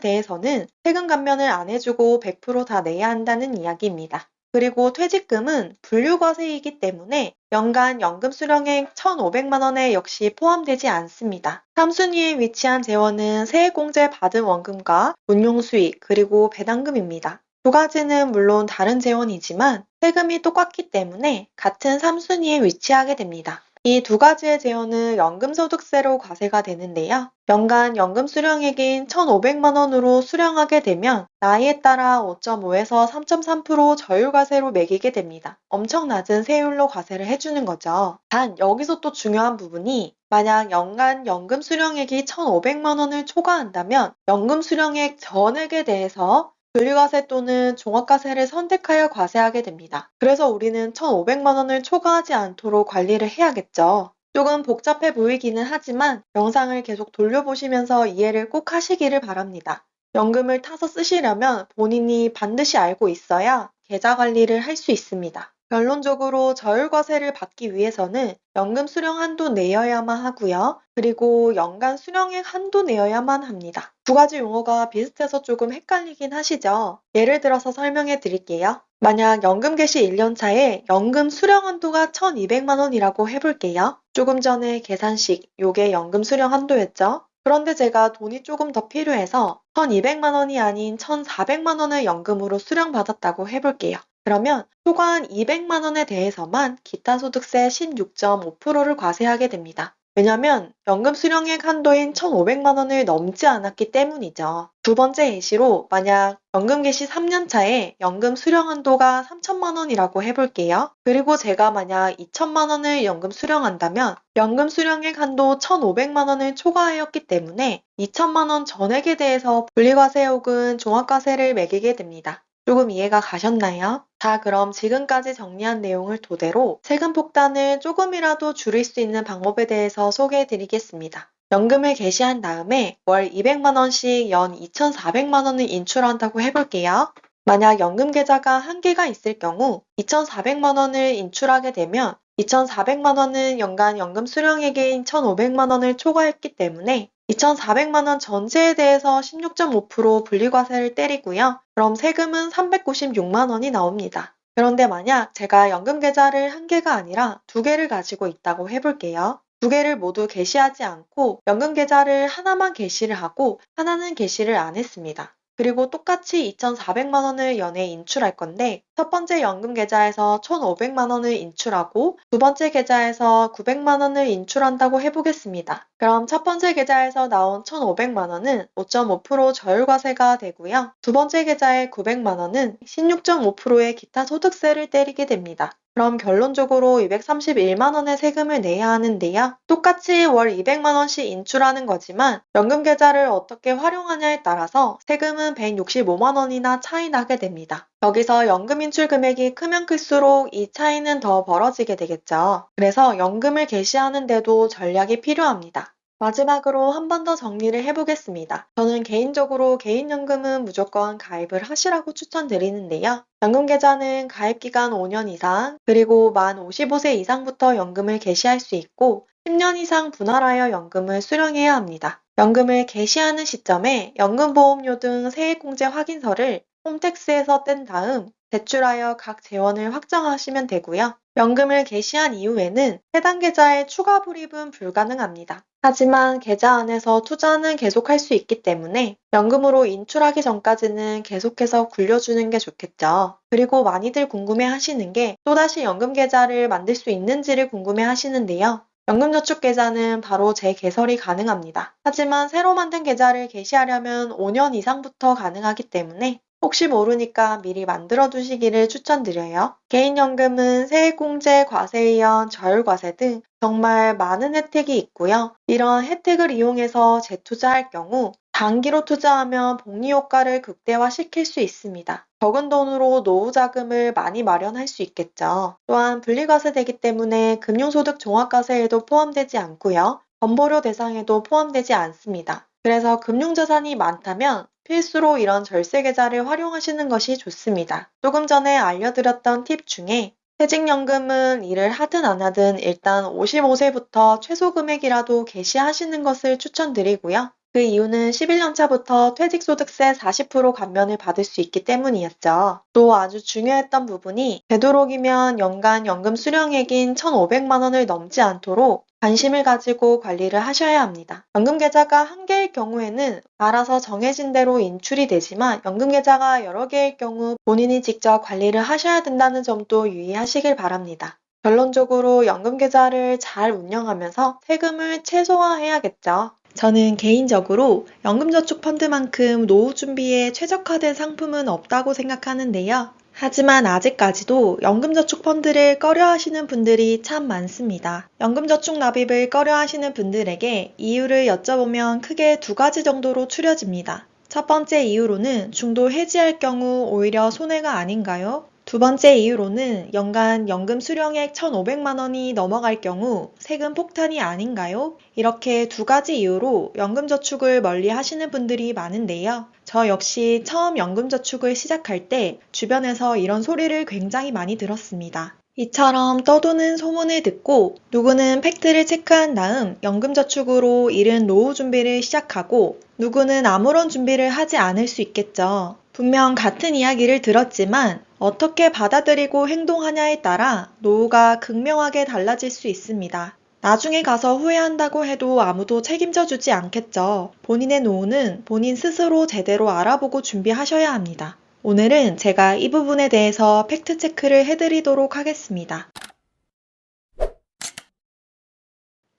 대해서는 세금 감면을 안 해주고 100%다 내야 한다는 이야기입니다. 그리고 퇴직금은 분류과세이기 때문에 연간 연금 수령액 1,500만 원에 역시 포함되지 않습니다. 3순위에 위치한 재원은 세액공제 받은 원금과 운용수익 그리고 배당금입니다. 두 가지는 물론 다른 재원이지만 세금이 똑같기 때문에 같은 3순위에 위치하게 됩니다. 이 두 가지의 재원은 연금소득세로 과세가 되는데요. 연간 연금 수령액인 1,500만 원으로 수령하게 되면 나이에 따라 5.5에서 3.3% 저율과세로 매기게 됩니다. 엄청 낮은 세율로 과세를 해주는 거죠. 단 여기서 또 중요한 부분이 만약 연간 연금 수령액이 1,500만 원을 초과한다면 연금 수령액 전액에 대해서 분리과세 또는 종합과세를 선택하여 과세하게 됩니다. 그래서 우리는 1,500만 원을 초과하지 않도록 관리를 해야겠죠. 조금 복잡해 보이기는 하지만 영상을 계속 돌려보시면서 이해를 꼭 하시기를 바랍니다. 연금을 타서 쓰시려면 본인이 반드시 알고 있어야 계좌 관리를 할 수 있습니다. 결론적으로 저율과세를 받기 위해서는 연금 수령 한도 내여야만 하고요. 그리고 연간 수령액 한도 내여야만 합니다. 두 가지 용어가 비슷해서 조금 헷갈리긴 하시죠? 예를 들어서 설명해 드릴게요. 만약 연금 개시 1년 차에 연금 수령 한도가 1,200만 원이라고 해볼게요. 조금 전에 계산식, 요게 연금 수령 한도였죠? 그런데 제가 돈이 조금 더 필요해서 1,200만 원이 아닌 1,400만 원을 연금으로 수령받았다고 해볼게요. 그러면 초과한 200만 원에 대해서만 기타소득세 16.5%를 과세하게 됩니다. 왜냐면 연금 수령액 한도인 1,500만 원을 넘지 않았기 때문이죠. 두 번째 예시로 만약 연금 개시 3년 차에 연금 수령 한도가 3천만 원이라고 해볼게요. 그리고 제가 만약 2천만 원을 연금 수령한다면 연금 수령액 한도 1,500만 원을 초과하였기 때문에 2천만 원 전액에 대해서 분리과세 혹은 종합과세를 매기게 됩니다. 조금 이해가 가셨나요? 자, 그럼 지금까지 정리한 내용을 토대로 세금 폭탄을 조금이라도 줄일 수 있는 방법에 대해서 소개해 드리겠습니다. 연금을 개시한 다음에 월 200만 원씩 연 2,400만 원을 인출한다고 해볼게요. 만약 연금 계좌가 한 개가 있을 경우 2,400만 원을 인출하게 되면 2,400만 원은 연간 연금 수령액인 1,500만 원을 초과했기 때문에 2,400만 원 전체에 대해서 16.5% 분리과세를 때리고요. 그럼 세금은 396만 원이 나옵니다. 그런데 만약 제가 연금 계좌를 한 개가 아니라 두 개를 가지고 있다고 해볼게요. 두 개를 모두 개시하지 않고 연금 계좌를 하나만 개시를 하고 하나는 개시를 안 했습니다. 그리고 똑같이 2,400만 원을 연에 인출할 건데 첫 번째 연금 계좌에서 1,500만 원을 인출하고 두 번째 계좌에서 900만 원을 인출한다고 해보겠습니다. 그럼 첫 번째 계좌에서 나온 1,500만 원은 5.5% 저율과세가 되고요. 두 번째 계좌의 900만 원은 16.5%의 기타 소득세를 때리게 됩니다. 그럼 결론적으로 231만 원의 세금을 내야 하는데요. 똑같이 월 200만 원씩 인출하는 거지만 연금 계좌를 어떻게 활용하냐에 따라서 세금은 165만 원이나 차이 나게 됩니다. 여기서 연금 인출 금액이 크면 클수록 이 차이는 더 벌어지게 되겠죠. 그래서 연금을 개시하는데도 전략이 필요합니다. 마지막으로 한 번 더 정리를 해보겠습니다. 저는 개인적으로 개인연금은 무조건 가입을 하시라고 추천드리는데요. 연금계좌는 가입기간 5년 이상, 그리고 만 55세 이상부터 연금을 개시할 수 있고 10년 이상 분할하여 연금을 수령해야 합니다. 연금을 개시하는 시점에 연금보험료 등 세액공제 확인서를 홈택스에서 뗀 다음 제출하여 각 재원을 확정하시면 되고요. 연금을 개시한 이후에는 해당 계좌에 추가 불입은 불가능합니다. 하지만 계좌 안에서 투자는 계속할 수 있기 때문에 연금으로 인출하기 전까지는 계속해서 굴려주는 게 좋겠죠. 그리고 많이들 궁금해 하시는 게 또다시 연금 계좌를 만들 수 있는지를 궁금해 하시는데요. 연금저축계좌는 바로 재개설이 가능합니다. 하지만 새로 만든 계좌를 개시하려면 5년 이상부터 가능하기 때문에 혹시 모르니까 미리 만들어 두시기를 추천드려요. 개인연금은 세액공제, 과세이연, 저율과세 등 정말 많은 혜택이 있고요. 이런 혜택을 이용해서 재투자할 경우 단기로 투자하면 복리 효과를 극대화시킬 수 있습니다. 적은 돈으로 노후 자금을 많이 마련할 수 있겠죠. 또한 분리과세되기 때문에 금융소득 종합과세에도 포함되지 않고요. 건보료 대상에도 포함되지 않습니다. 그래서 금융자산이 많다면 필수로 이런 절세 계좌를 활용하시는 것이 좋습니다. 조금 전에 알려드렸던 팁 중에 퇴직연금은 일을 하든 안 하든 일단 55세부터 최소 금액이라도 개시하시는 것을 추천드리고요. 그 이유는 11년 차부터 퇴직소득세 40% 감면을 받을 수 있기 때문이었죠. 또 아주 중요했던 부분이 되도록이면 연간 연금 수령액인 1,500만 원을 넘지 않도록 관심을 가지고 관리를 하셔야 합니다. 연금 계좌가 한 개일 경우에는 알아서 정해진 대로 인출이 되지만 연금 계좌가 여러 개일 경우 본인이 직접 관리를 하셔야 된다는 점도 유의하시길 바랍니다. 결론적으로 연금 계좌를 잘 운영하면서 세금을 최소화해야겠죠. 저는 개인적으로 연금저축펀드만큼 노후 준비에 최적화된 상품은 없다고 생각하는데요. 하지만 아직까지도 연금저축펀드를 꺼려하시는 분들이 참 많습니다. 연금저축 납입을 꺼려하시는 분들에게 이유를 여쭤보면 크게 두 가지 정도로 추려집니다. 첫 번째 이유로는 중도 해지할 경우 오히려 손해가 아닌가요? 두 번째 이유로는 연간 연금 수령액 1,500만 원이 넘어갈 경우 세금 폭탄이 아닌가요? 이렇게 두 가지 이유로 연금저축을 멀리 하시는 분들이 많은데요. 저 역시 처음 연금저축을 시작할 때 주변에서 이런 소리를 굉장히 많이 들었습니다. 이처럼 떠도는 소문을 듣고 누구는 팩트를 체크한 다음 연금저축으로 이른 노후 준비를 시작하고 누구는 아무런 준비를 하지 않을 수 있겠죠. 분명 같은 이야기를 들었지만 어떻게 받아들이고 행동하냐에 따라 노후가 극명하게 달라질 수 있습니다. 나중에 가서 후회한다고 해도 아무도 책임져 주지 않겠죠. 본인의 노후는 본인 스스로 제대로 알아보고 준비하셔야 합니다. 오늘은 제가 이 부분에 대해서 팩트체크를 해드리도록 하겠습니다.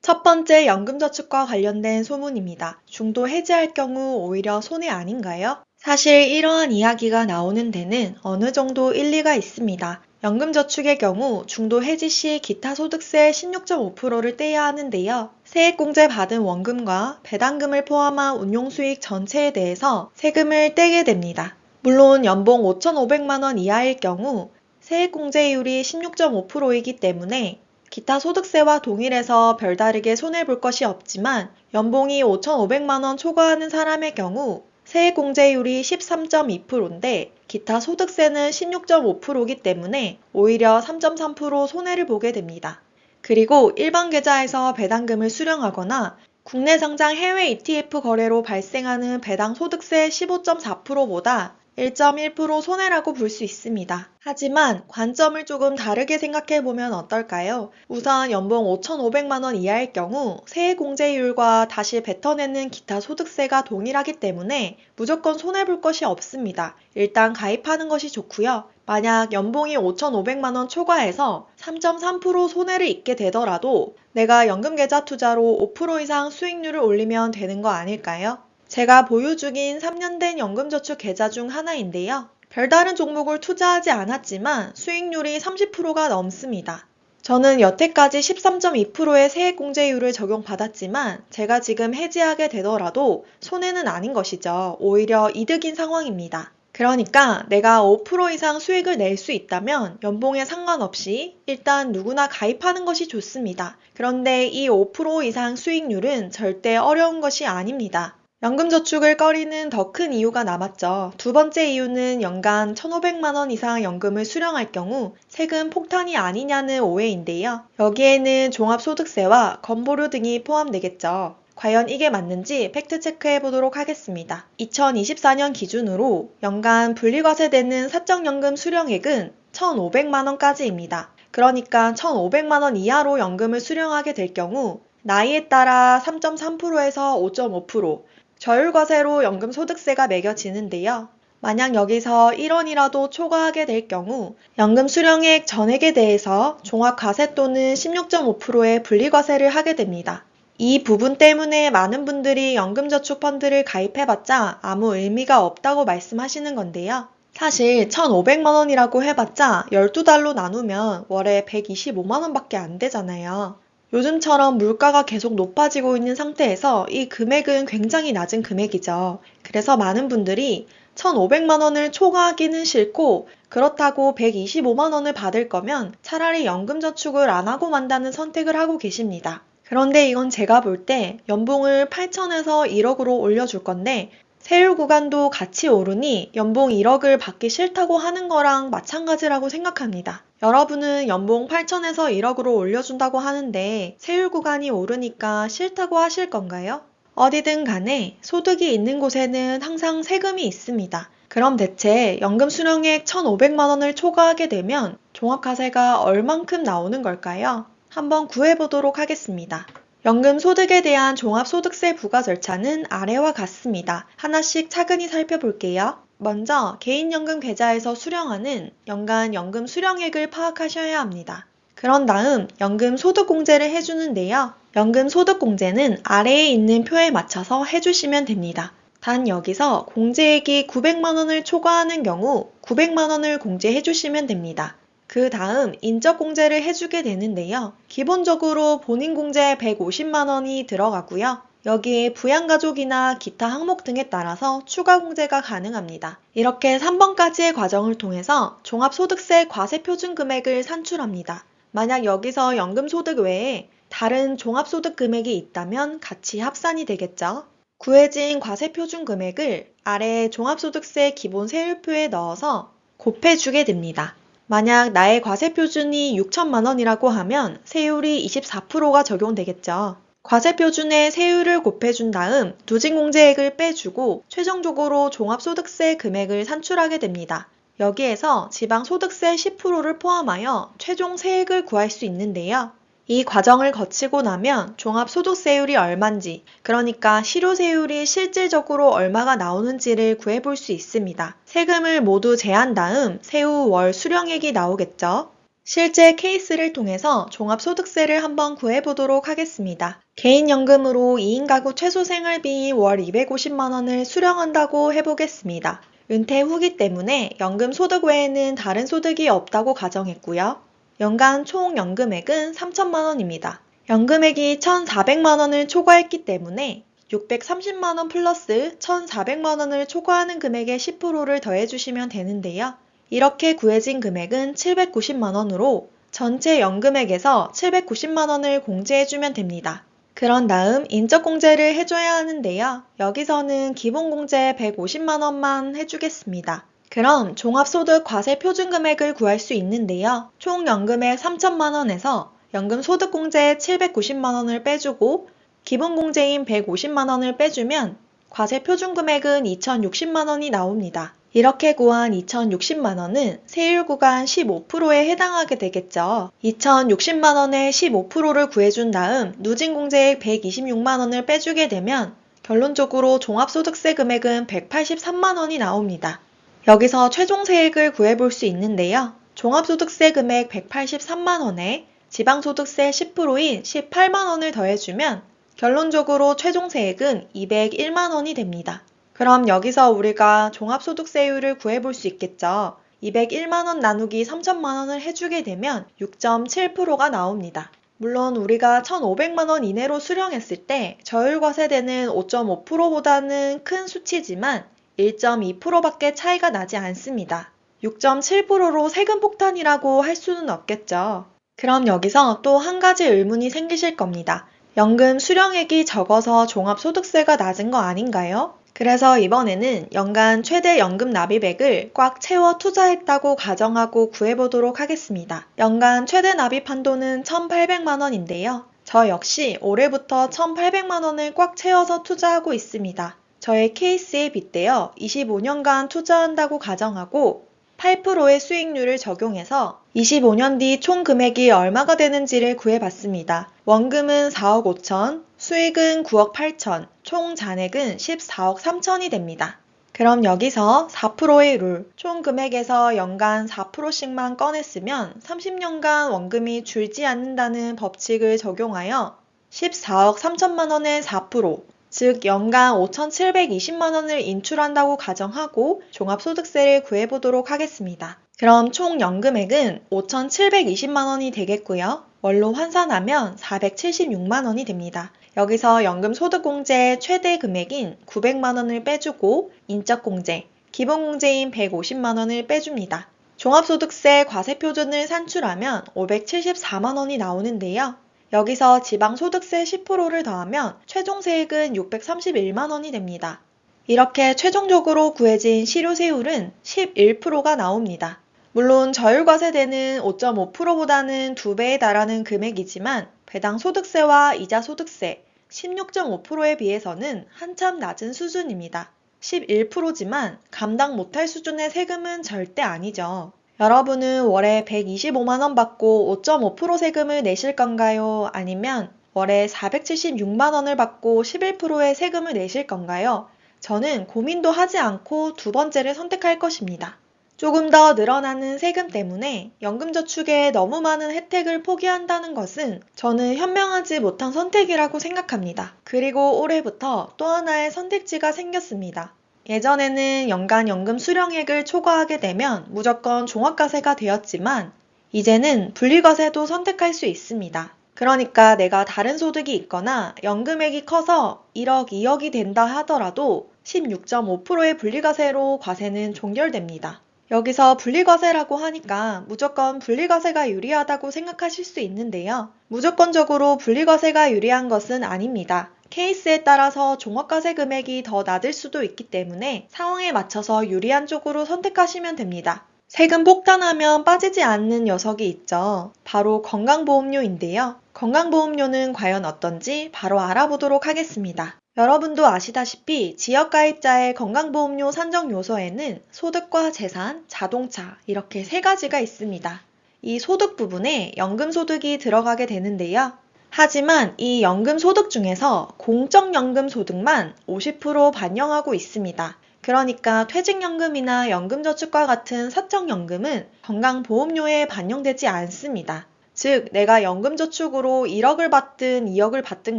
첫 번째 연금저축과 관련된 소문입니다. 중도 해지할 경우 오히려 손해 아닌가요? 사실 이러한 이야기가 나오는 데는 어느 정도 일리가 있습니다. 연금저축의 경우 중도 해지 시 기타 소득세 16.5%를 떼야 하는데요. 세액공제 받은 원금과 배당금을 포함한 운용수익 전체에 대해서 세금을 떼게 됩니다. 물론 연봉 5,500만 원 이하일 경우 세액공제율이 16.5%이기 때문에 기타 소득세와 동일해서 별다르게 손해볼 것이 없지만 연봉이 5,500만 원 초과하는 사람의 경우 세액공제율이 13.2%인데 기타 소득세는 16.5%이기 때문에 오히려 3.3% 손해를 보게 됩니다. 그리고 일반 계좌에서 배당금을 수령하거나 국내 상장 해외 ETF 거래로 발생하는 배당 소득세 15.4%보다 1.1% 손해라고 볼 수 있습니다. 하지만 관점을 조금 다르게 생각해보면 어떨까요? 우선 연봉 5,500만 원 이하일 경우 세액공제율과 다시 뱉어내는 기타 소득세가 동일하기 때문에 무조건 손해볼 것이 없습니다. 일단 가입하는 것이 좋고요. 만약 연봉이 5,500만 원 초과해서 3.3% 손해를 입게 되더라도 내가 연금계좌 투자로 5% 이상 수익률을 올리면 되는 거 아닐까요? 제가 보유 중인 3년 된 연금저축 계좌 중 하나인데요. 별다른 종목을 투자하지 않았지만 수익률이 30%가 넘습니다. 저는 여태까지 13.2%의 세액공제율을 적용받았지만 제가 지금 해지하게 되더라도 손해는 아닌 것이죠. 오히려 이득인 상황입니다. 그러니까 내가 5% 이상 수익을 낼 수 있다면 연봉에 상관없이 일단 누구나 가입하는 것이 좋습니다. 그런데 이 5% 이상 수익률은 절대 어려운 것이 아닙니다. 연금저축을 꺼리는 더 큰 이유가 남았죠. 두 번째 이유는 연간 1,500만 원 이상 연금을 수령할 경우 세금 폭탄이 아니냐는 오해인데요. 여기에는 종합소득세와 건보료 등이 포함되겠죠. 과연 이게 맞는지 팩트체크해 보도록 하겠습니다. 2024년 기준으로 연간 분리과세되는 사적연금 수령액은 1,500만 원까지입니다. 그러니까 1,500만 원 이하로 연금을 수령하게 될 경우 나이에 따라 3.3%에서 5.5%, 저율과세로 연금소득세가 매겨지는데요. 만약 여기서 1원이라도 초과하게 될 경우 연금 수령액 전액에 대해서 종합과세 또는 16.5%의 분리과세를 하게 됩니다. 이 부분 때문에 많은 분들이 연금저축펀드를 가입해봤자 아무 의미가 없다고 말씀하시는 건데요. 사실 1,500만 원이라고 해봤자 12달로 나누면 월에 125만 원밖에 안 되잖아요. 요즘처럼 물가가 계속 높아지고 있는 상태에서 이 금액은 굉장히 낮은 금액이죠. 그래서 많은 분들이 1,500만 원을 초과하기는 싫고 그렇다고 125만 원을 받을 거면 차라리 연금저축을 안 하고 만다는 선택을 하고 계십니다. 그런데 이건 제가 볼 때 연봉을 8천에서 1억으로 올려줄 건데 세율 구간도 같이 오르니 연봉 1억을 받기 싫다고 하는 거랑 마찬가지라고 생각합니다. 여러분은 연봉 8천에서 1억으로 올려준다고 하는데 세율 구간이 오르니까 싫다고 하실 건가요? 어디든 간에 소득이 있는 곳에는 항상 세금이 있습니다. 그럼 대체 연금 수령액 1,500만 원을 초과하게 되면 종합과세가 얼만큼 나오는 걸까요? 한번 구해보도록 하겠습니다. 연금 소득에 대한 종합소득세 부과 절차는 아래와 같습니다. 하나씩 차근히 살펴볼게요. 먼저 개인연금 계좌에서 수령하는 연간 연금 수령액을 파악하셔야 합니다. 그런 다음 연금 소득공제를 해주는데요. 연금 소득공제는 아래에 있는 표에 맞춰서 해주시면 됩니다. 단 여기서 공제액이 900만 원을 초과하는 경우 900만 원을 공제해주시면 됩니다. 그 다음 인적공제를 해주게 되는데요. 기본적으로 본인공제 150만 원이 들어가고요. 여기에 부양가족이나 기타 항목 등에 따라서 추가 공제가 가능합니다. 이렇게 3번까지의 과정을 통해서 종합소득세 과세표준금액을 산출합니다. 만약 여기서 연금소득 외에 다른 종합소득 금액이 있다면 같이 합산이 되겠죠. 구해진 과세표준금액을 아래 종합소득세 기본세율표에 넣어서 곱해주게 됩니다. 만약 나의 과세표준이 6천만 원이라고 하면 세율이 24%가 적용되겠죠. 과세표준에 세율을 곱해준 다음 누진공제액을 빼주고 최종적으로 종합소득세 금액을 산출하게 됩니다. 여기에서 지방소득세 10%를 포함하여 최종 세액을 구할 수 있는데요. 이 과정을 거치고 나면 종합소득세율이 얼만지, 그러니까 실효세율이 실질적으로 얼마가 나오는지를 구해볼 수 있습니다. 세금을 모두 제한 다음 세후 월 수령액이 나오겠죠. 실제 케이스를 통해서 종합소득세를 한번 구해보도록 하겠습니다. 개인연금으로 2인 가구 최소생활비 월 250만 원을 수령한다고 해보겠습니다. 은퇴 후기 때문에 연금 소득 외에는 다른 소득이 없다고 가정했고요. 연간 총 연금액은 3천만 원입니다. 연금액이 1,400만 원을 초과했기 때문에 630만 원 플러스 1,400만 원을 초과하는 금액의 10%를 더해주시면 되는데요. 이렇게 구해진 금액은 790만 원으로 전체 연금액에서 790만 원을 공제해주면 됩니다. 그런 다음 인적공제를 해줘야 하는데요. 여기서는 기본공제 150만 원만 해주겠습니다. 그럼 종합소득 과세표준금액을 구할 수 있는데요. 총 연금액 3천만 원에서 연금소득공제 790만 원을 빼주고 기본공제인 150만 원을 빼주면 과세표준금액은 2,060만 원이 나옵니다. 이렇게 구한 2,060만 원은 세율 구간 15%에 해당하게 되겠죠. 2,060만 원의 15%를 구해준 다음 누진공제액 126만 원을 빼주게 되면 결론적으로 종합소득세 금액은 183만 원이 나옵니다. 여기서 최종 세액을 구해볼 수 있는데요. 종합소득세 금액 183만 원에 지방소득세 10%인 18만 원을 더해주면 결론적으로 최종 세액은 201만 원이 됩니다. 그럼 여기서 우리가 종합소득세율을 구해볼 수 있겠죠. 201만원 나누기 3천만원을 해주게 되면 6.7%가 나옵니다. 물론 우리가 1,500만원 이내로 수령했을 때 저율과세되는 5.5%보다는 큰 수치지만 1.2%밖에 차이가 나지 않습니다. 6.7%로 세금 폭탄이라고 할 수는 없겠죠. 그럼 여기서 또 한 가지 의문이 생기실 겁니다. 연금 수령액이 적어서 종합소득세가 낮은 거 아닌가요? 그래서 이번에는 연간 최대 연금 납입액을 꽉 채워 투자했다고 가정하고 구해보도록 하겠습니다. 연간 최대 납입 한도는 1,800만 원인데요. 저 역시 올해부터 1,800만 원을 꽉 채워서 투자하고 있습니다. 저의 케이스에 빗대어 25년간 투자한다고 가정하고 8%의 수익률을 적용해서 25년 뒤 총 금액이 얼마가 되는지를 구해봤습니다. 원금은 4억 5천, 수익은 9억 8천, 총 잔액은 14억 3천이 됩니다. 그럼 여기서 4%의 룰, 총 금액에서 연간 4%씩만 꺼냈으면 30년간 원금이 줄지 않는다는 법칙을 적용하여 14억 3천만 원의 4%, 즉 연간 5,720만 원을 인출한다고 가정하고 종합소득세를 구해보도록 하겠습니다. 그럼 총 연금액은 5,720만 원이 되겠고요. 월로 환산하면 476만 원이 됩니다. 여기서 연금소득공제 최대 금액인 900만 원을 빼주고 인적공제, 기본공제인 150만 원을 빼줍니다. 종합소득세 과세표준을 산출하면 574만 원이 나오는데요. 여기서 지방소득세 10%를 더하면 최종세액은 631만 원이 됩니다. 이렇게 최종적으로 구해진 실효세율은 11%가 나옵니다. 물론 저율과세되는 5.5%보다는 2배에 달하는 금액이지만 배당 소득세와 이자 소득세 16.5%에 비해서는 한참 낮은 수준입니다. 11%지만 감당 못할 수준의 세금은 절대 아니죠. 여러분은 월에 125만 원 받고 5.5% 세금을 내실 건가요? 아니면 월에 476만 원을 받고 11%의 세금을 내실 건가요? 저는 고민도 하지 않고 두 번째를 선택할 것입니다. 조금 더 늘어나는 세금 때문에 연금저축에 너무 많은 혜택을 포기한다는 것은 저는 현명하지 못한 선택이라고 생각합니다. 그리고 올해부터 또 하나의 선택지가 생겼습니다. 예전에는 연간 연금 수령액을 초과하게 되면 무조건 종합과세가 되었지만 이제는 분리과세도 선택할 수 있습니다. 그러니까 내가 다른 소득이 있거나 연금액이 커서 1억, 2억이 된다 하더라도 16.5%의 분리과세로 과세는 종결됩니다. 여기서 분리과세라고 하니까 무조건 분리과세가 유리하다고 생각하실 수 있는데요. 무조건적으로 분리과세가 유리한 것은 아닙니다. 케이스에 따라서 종합과세 금액이 더 낮을 수도 있기 때문에 상황에 맞춰서 유리한 쪽으로 선택하시면 됩니다. 세금 폭탄하면 빠지지 않는 녀석이 있죠. 바로 건강보험료인데요. 건강보험료는 과연 어떤지 바로 알아보도록 하겠습니다. 여러분도 아시다시피 지역가입자의 건강보험료 산정 요소에는 소득과 재산, 자동차 이렇게 세 가지가 있습니다. 이 소득 부분에 연금소득이 들어가게 되는데요. 하지만 이 연금소득 중에서 공적연금소득만 50% 반영하고 있습니다. 그러니까 퇴직연금이나 연금저축과 같은 사적연금은 건강보험료에 반영되지 않습니다. 즉, 내가 연금저축으로 1억을 받든 2억을 받든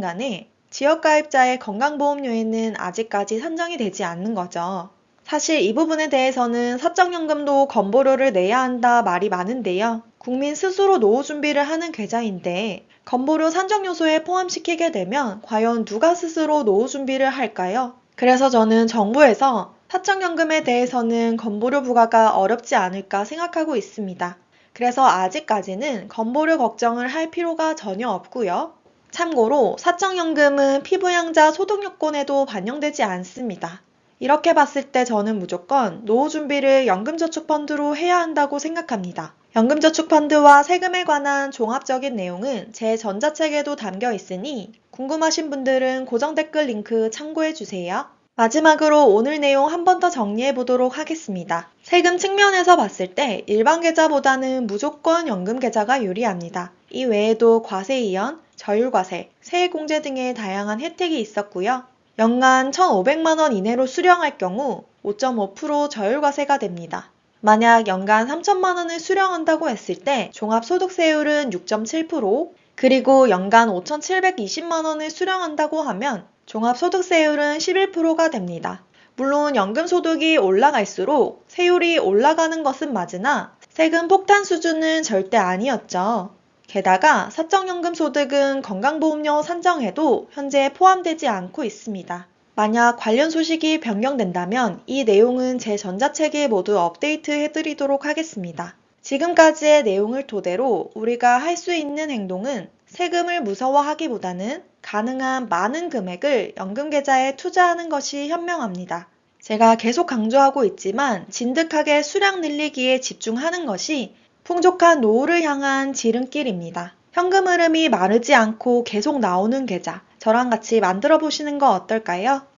간에 지역가입자의 건강보험료에는 아직까지 산정이 되지 않는 거죠. 사실 이 부분에 대해서는 사적연금도 건보료를 내야 한다 말이 많은데요. 국민 스스로 노후 준비를 하는 계좌인데 건보료 산정 요소에 포함시키게 되면 과연 누가 스스로 노후 준비를 할까요? 그래서 저는 정부에서 사적연금에 대해서는 건보료 부과가 어렵지 않을까 생각하고 있습니다. 그래서 아직까지는 건보료 걱정을 할 필요가 전혀 없고요. 참고로 사적연금은 피부양자 소득요건에도 반영되지 않습니다. 이렇게 봤을 때 저는 무조건 노후 준비를 연금저축펀드로 해야 한다고 생각합니다. 연금저축펀드와 세금에 관한 종합적인 내용은 제 전자책에도 담겨 있으니 궁금하신 분들은 고정 댓글 링크 참고해주세요. 마지막으로 오늘 내용 한 번 더 정리해 보도록 하겠습니다. 세금 측면에서 봤을 때 일반 계좌보다는 무조건 연금 계좌가 유리합니다. 이 외에도 과세이연, 저율과세, 세액공제 등의 다양한 혜택이 있었고요. 연간 1,500만 원 이내로 수령할 경우 5.5% 저율과세가 됩니다. 만약 연간 3천만 원을 수령한다고 했을 때 종합소득세율은 6.7%, 그리고 연간 5,720만 원을 수령한다고 하면 종합소득세율은 11%가 됩니다. 물론 연금소득이 올라갈수록 세율이 올라가는 것은 맞으나 세금 폭탄 수준은 절대 아니었죠. 게다가 사적연금소득은 건강보험료 산정에도 현재 포함되지 않고 있습니다. 만약 관련 소식이 변경된다면 이 내용은 제 전자책에 모두 업데이트 해드리도록 하겠습니다. 지금까지의 내용을 토대로 우리가 할 수 있는 행동은 세금을 무서워하기보다는 가능한 많은 금액을 연금계좌에 투자하는 것이 현명합니다. 제가 계속 강조하고 있지만 진득하게 수량 늘리기에 집중하는 것이 풍족한 노후를 향한 지름길입니다. 현금 흐름이 마르지 않고 계속 나오는 계좌, 저랑 같이 만들어 보시는 거 어떨까요?